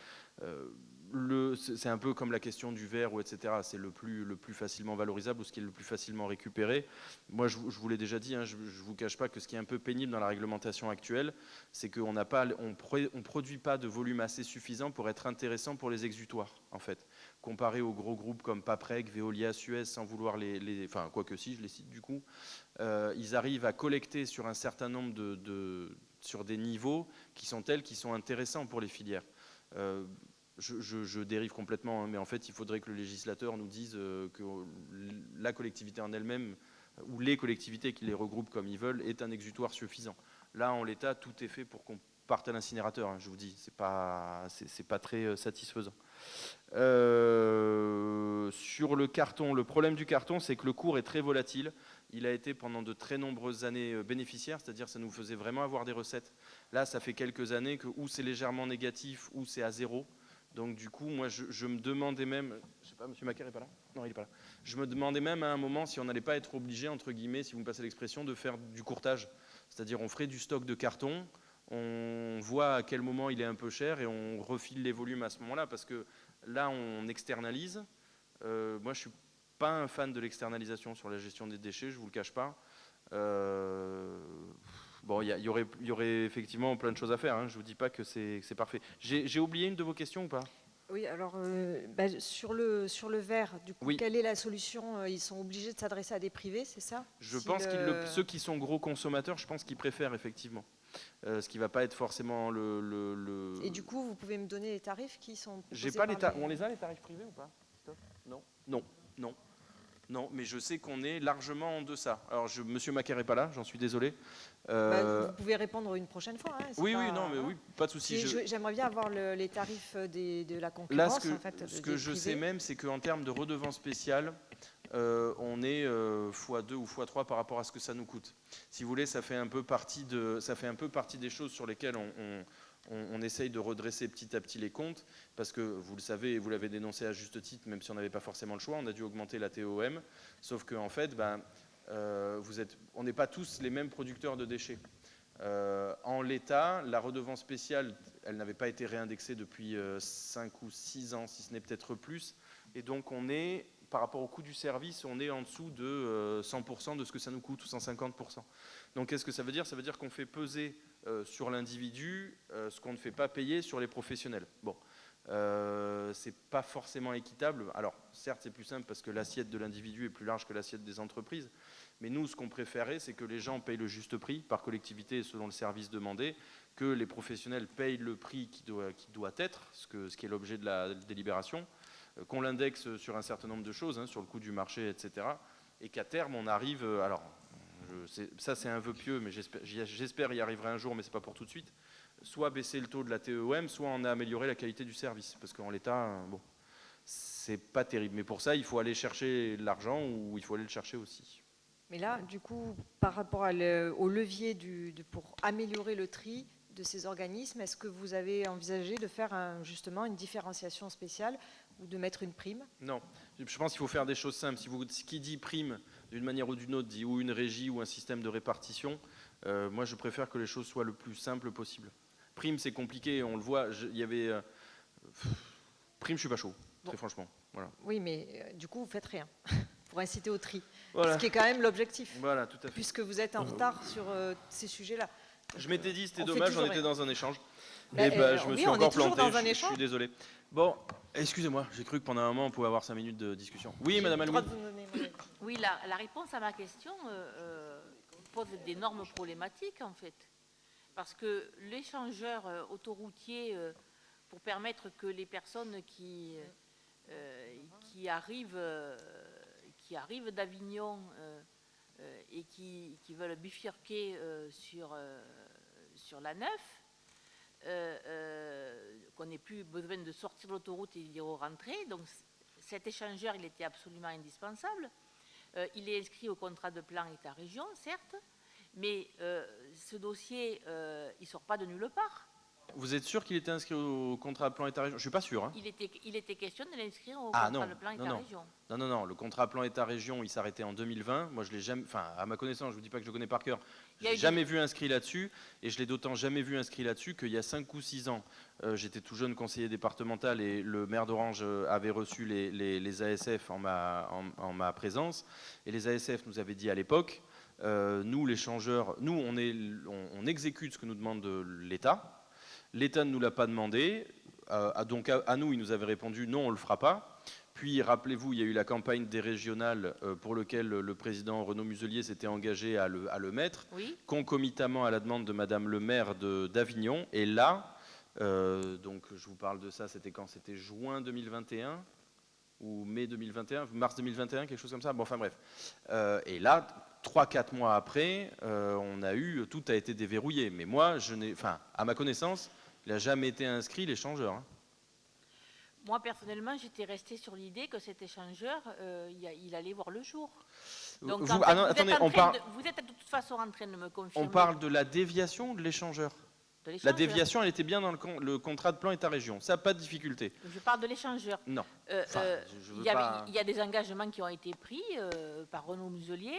C'est un peu comme la question du verre, etc. C'est le plus facilement valorisable ou ce qui est le plus facilement récupéré. Moi, je vous l'ai déjà dit, je ne vous cache pas que ce qui est un peu pénible dans la réglementation actuelle, c'est qu'on ne produit pas de volume assez suffisant pour être intéressant pour les exutoires, en fait. Comparé aux gros groupes comme Paprec, Veolia, Suez, sans vouloir enfin, quoique si, je les cite du coup, ils arrivent à collecter sur un certain nombre sur des niveaux qui sont tels, qui sont intéressants pour les filières. Je dérive complètement, mais en fait, il faudrait que le législateur nous dise que la collectivité en elle-même, ou les collectivités qui les regroupent comme ils veulent, est un exutoire suffisant. Là, en l'état, tout est fait pour qu'on parte à l'incinérateur, je vous dis. C'est pas très satisfaisant. Sur le carton, le problème du carton, c'est que le cours est très volatile. Il a été pendant de très nombreuses années bénéficiaire, c'est-à-dire ça nous faisait vraiment avoir des recettes. Là, ça fait quelques années que ou c'est légèrement négatif, ou c'est à zéro. Donc du coup, moi, je me demandais même, je sais pas, M. Macaire n'est pas là? Non, il n'est pas là. Je me demandais même à un moment si on n'allait pas être obligé, entre guillemets, si vous me passez l'expression, de faire du courtage. C'est-à-dire on ferait du stock de carton, on voit à quel moment il est un peu cher et on refile les volumes à ce moment-là, parce que là, on externalise. Moi, je ne suis pas un fan de l'externalisation sur la gestion des déchets, je ne vous le cache pas. Bon, il y aurait effectivement plein de choses à faire. Je ne vous dis pas que c'est parfait. J'ai oublié une de vos questions ou pas? Oui, alors sur le verre, du coup, oui. Quelle est la solution? Ils sont obligés de s'adresser à des privés, c'est ça? Je pense que ceux qui sont gros consommateurs, je pense qu'ils préfèrent effectivement. Ce qui ne va pas être forcément Et du coup, vous pouvez me donner les tarifs qui sont proposés? J'ai pas On les a, les tarifs privés ou pas? Non, mais je sais qu'on est largement en deçà. Alors, Monsieur Macaire n'est pas là, j'en suis désolé. Vous pouvez répondre une prochaine fois. Oui, pas de souci. J'aimerais bien avoir les tarifs de la concurrence. Là, ce que je sais même, c'est qu'en termes de redevance spéciale, on est x2 ou x3 par rapport à ce que ça nous coûte. Si vous voulez, ça fait un peu partie des choses sur lesquelles on essaye de redresser petit à petit les comptes, parce que vous le savez, et vous l'avez dénoncé à juste titre, même si on n'avait pas forcément le choix, on a dû augmenter la TOM, sauf qu'en fait, on n'est pas tous les mêmes producteurs de déchets. En l'état, la redevance spéciale, elle n'avait pas été réindexée depuis 5 ou 6 ans, si ce n'est peut-être plus, et donc on est, par rapport au coût du service, on est en dessous de 100% de ce que ça nous coûte, ou 150%. Donc qu'est-ce que ça veut dire? Ça veut dire qu'on fait peser sur l'individu ce qu'on ne fait pas payer sur les professionnels. Bon, c'est pas forcément équitable. Alors certes, c'est plus simple parce que l'assiette de l'individu est plus large que l'assiette des entreprises, mais nous, ce qu'on préférait, c'est que les gens payent le juste prix par collectivité selon le service demandé, que les professionnels payent le prix qui doit être, ce qui est l'objet de la délibération, qu'on l'indexe sur un certain nombre de choses, sur le coût du marché, etc. Et qu'à terme, on arrive... alors, ça, c'est un vœu pieux, mais j'espère y arriverai un jour, mais ce n'est pas pour tout de suite. Soit baisser le taux de la TEOM, soit on a amélioré la qualité du service. Parce qu'en l'état, bon, c'est pas terrible. Mais pour ça, il faut aller chercher l'argent ou il faut aller le chercher aussi. Mais là, du coup, par rapport au levier pour améliorer le tri de ces organismes, est-ce que vous avez envisagé de faire justement une différenciation spéciale ou de mettre une prime? Non, je pense qu'il faut faire des choses simples. Ce qui dit prime d'une manière ou d'une autre dit ou une régie ou un système de répartition. Moi, je préfère que les choses soient le plus simple possible. Prime, c'est compliqué, on le voit. Il y avait prime, je suis pas chaud, très franchement. Voilà. Oui, mais du coup, vous faites rien pour inciter au tri, Voilà. ce qui est quand même l'objectif, Voilà, tout à fait. puisque vous êtes en retard sur ces sujets-là. Je m'étais dit, c'était on fait dommage, toujours on était rien. dans un échange. Mais, Et je me oui, suis on est encore toujours planté, dans un je échange. suis désolé. Bon, excusez-moi, j'ai cru que pendant un moment, on pouvait avoir 5 minutes de discussion. Oui, J'ai madame le droit Aloui. de vous donner mon avis. Oui, la réponse à ma question pose d'énormes problématiques en fait. Parce que l'échangeur autoroutier, pour permettre que les personnes qui arrivent d'Avignon et qui veulent bifurquer sur la 9, qu'on n'ait plus besoin de sortir de l'autoroute et d'y rentrer. Donc cet échangeur, il était absolument indispensable. Il est inscrit au contrat de plan État-région, certes, mais ce dossier, il ne sort pas de nulle part. Vous êtes sûr qu'il était inscrit au contrat plan État-région? Je suis pas sûr. Hein. Il était question de l'inscrire au Ah, contrat non, de plan non, État-région. Non, le contrat plan État-région, il s'arrêtait en 2020. Moi, je l'ai jamais, enfin, à ma connaissance, je vous dis pas que je connais par cœur, Il y je a l'ai eu jamais vu inscrit là-dessus, et je l'ai d'autant jamais vu inscrit là-dessus qu'il y a 5 ou 6 ans, j'étais tout jeune conseiller départemental et le maire d'Orange avait reçu les ASF en ma présence, et les ASF nous avaient dit à l'époque, nous, les changeurs, nous, on exécute ce que nous demande l'État. L'État ne nous l'a pas demandé, donc à nous, il nous avait répondu non, on ne le fera pas. Puis, rappelez-vous, il y a eu la campagne des régionales pour laquelle le président Renaud Muselier s'était engagé à le mettre, Oui. concomitamment à la demande de Madame le maire d'Avignon. Et là, donc je vous parle de ça, c'était quand? C'était juin 2021 ou mai 2021, mars 2021, quelque chose comme ça. Bon, enfin bref. Et là, 3-4 mois après, tout a été déverrouillé. Mais moi, à ma connaissance, il n'a jamais été inscrit l'échangeur. Hein. Moi, personnellement, j'étais restée sur l'idée que cet échangeur, il allait voir le jour. Donc, Vous- en fait, ah non, attendez, vous êtes de toute façon en train de me confirmer. On parle de la déviation ou de l'échangeur? de La l'échangeur. déviation, elle était bien dans le contrat de plan État-région. Ça, pas de difficulté. Je parle de l'échangeur. Non. Enfin, je veux Il y pas... a des engagements qui ont été pris par Renaud Muselier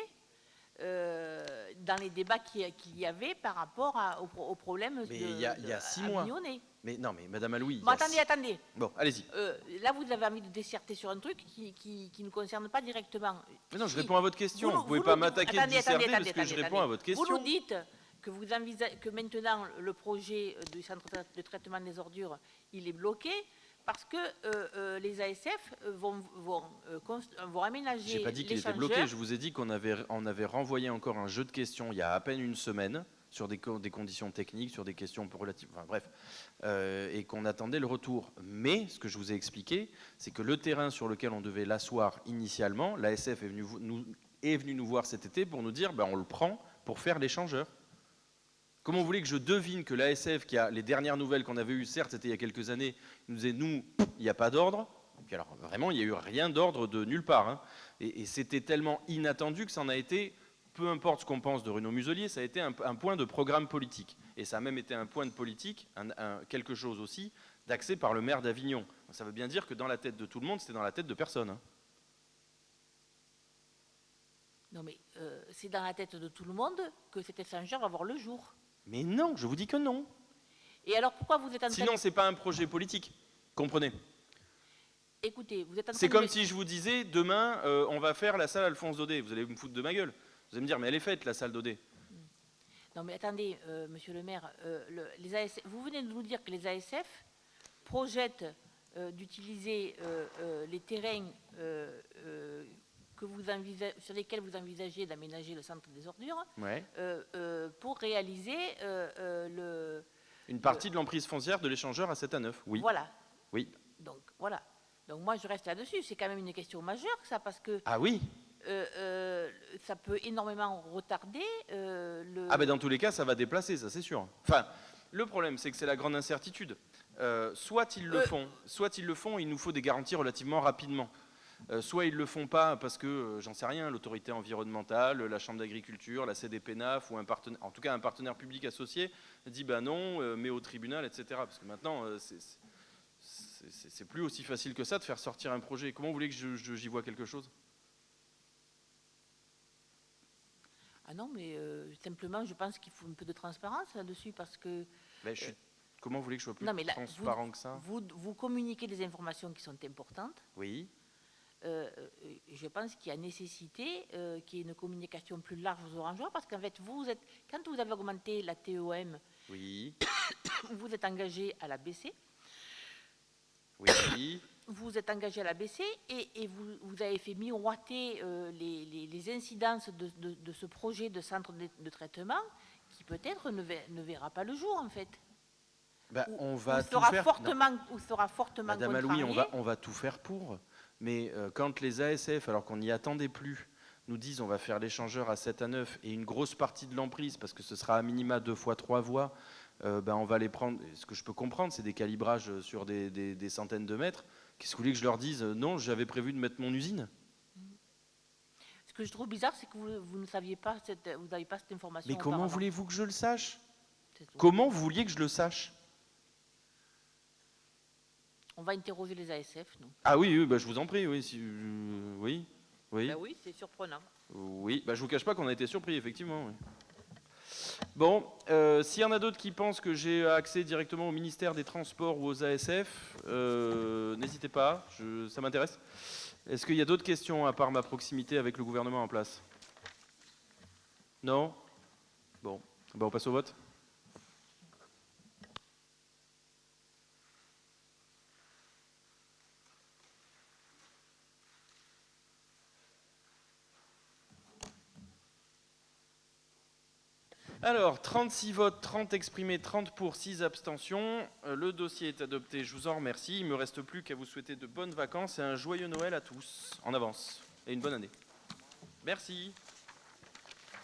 dans les débats qu'il y avait par rapport au problème Mais il y a 6 mois. avignonnais. Mais non, mais Madame Aloui... Bon, attendez. Bon, allez-y. Là, vous avez envie de disserter sur un truc qui ne nous concerne pas directement. Mais non, je Si- réponds à votre question. Vous ne pouvez nous pas dites- m'attaquer de attendez, disserter attendez, parce que je attendez, réponds à votre question. Vous nous dites que vous envisagez que maintenant le projet du centre de traitement des ordures, il est bloqué parce que les ASF vont aménager. J'ai pas dit qu'il était l'échangeur. bloqué. Je vous ai dit qu'on avait renvoyé encore un jeu de questions il y a à peine une semaine sur des conditions techniques, sur des questions relatives, enfin bref, et qu'on attendait le retour. Mais ce que je vous ai expliqué, c'est que le terrain sur lequel on devait l'asseoir initialement, l'ASF est venu nous voir cet été pour nous dire, on le prend pour faire l'échangeur. Comment vous voulez que je devine que l'ASF, qui a les dernières nouvelles qu'on avait eues, certes c'était il y a quelques années, nous disait nous, il n'y a pas d'ordre. Et puis alors vraiment, il n'y a eu rien d'ordre de nulle part. Hein. Et c'était tellement inattendu que ça en a été, peu importe ce qu'on pense de Renaud Muselier, ça a été un point de programme politique. Et ça a même été un point de politique, quelque chose aussi, d'accès par le maire d'Avignon. Ça veut bien dire que dans la tête de tout le monde, c'était dans la tête de personne. Hein. Non, mais c'est dans la tête de tout le monde que cet échangeur va voir le jour. Mais non, je vous dis que non. Et alors pourquoi vous êtes en train Sinon, c'est pas un projet politique. Comprenez. Écoutez, vous êtes en train C'est de comme me- si je vous disais, demain, on va faire la salle Alphonse Daudet. Vous allez me foutre de ma gueule. Vous allez me dire, mais elle est faite, la salle Daudet. Non, mais attendez, monsieur le maire, les ASF, vous venez de nous dire que les ASF projettent d'utiliser les terrains sur lesquels vous envisagez d'aménager le centre des ordures Ouais. pour réaliser Une partie de l'emprise foncière de l'échangeur à 7 à 9. Oui. Voilà. Oui. Donc, voilà. Donc, moi, je reste là-dessus. C'est quand même une question majeure, ça, parce que Ah oui. ça peut énormément retarder le... Ah ben dans tous les cas, ça va déplacer, ça c'est sûr. Enfin, le problème, c'est que c'est la grande incertitude. Soit ils le font, il nous faut des garanties relativement rapidement. Soit ils ne le font pas parce que, j'en sais rien, l'autorité environnementale, la chambre d'agriculture, la CDPNAF, ou un partenaire, en tout cas un partenaire public associé, dit bah non, mais au tribunal, etc. Parce que maintenant, c'est plus aussi facile que ça de faire sortir un projet. Comment vous voulez que j'y vois quelque chose? Ah non, mais simplement, je pense qu'il faut un peu de transparence là-dessus, parce que... Ben, comment vous voulez que je sois plus Non, mais là, transparent que ça? Vous communiquez des informations qui sont importantes. Oui. Je pense qu'il y a nécessité qu'il y ait une communication plus large aux Orangeois, parce qu'en fait, quand vous avez augmenté la TEOM, Oui. vous êtes engagé à la baisser. Oui. Vous êtes engagé à la baisser et vous avez fait miroiter les incidences de ce projet de centre de traitement qui peut-être ne verra pas le jour, en fait. Ben, on va tout sera faire. Fortement Madame contrarié. Aloui, on va tout faire pour. Mais quand les ASF, alors qu'on n'y attendait plus, nous disent on va faire l'échangeur à 7 à 9 et une grosse partie de l'emprise, parce que ce sera à minima 2 fois 3 voies, ben on va les prendre. Ce que je peux comprendre, c'est des calibrages sur des centaines de mètres. Qu'est-ce que vous voulez que je leur dise? Non, j'avais prévu de mettre mon usine. Ce que je trouve bizarre, c'est que vous ne saviez pas, vous n'avez pas cette information. Mais comment auparavant. voulez-vous que je le sache? C'est tout. Comment vous vouliez que je le sache? On va interroger les ASF, nous. Ah oui, bah, je vous en prie, oui. Oui. Ben oui, c'est surprenant. Oui, bah, je vous cache pas qu'on a été surpris, effectivement. Oui. Bon, s'il y en a d'autres qui pensent que j'ai accès directement au ministère des Transports ou aux ASF, n'hésitez pas, ça m'intéresse. Est-ce qu'il y a d'autres questions à part ma proximité avec le gouvernement en place? Non? Bon, bah, on passe au vote. Alors, 36 votes, 30 exprimés, 30 pour, 6 abstentions. Le dossier est adopté, je vous en remercie. Il ne me reste plus qu'à vous souhaiter de bonnes vacances et un joyeux Noël à tous, en avance, et une bonne année. Merci.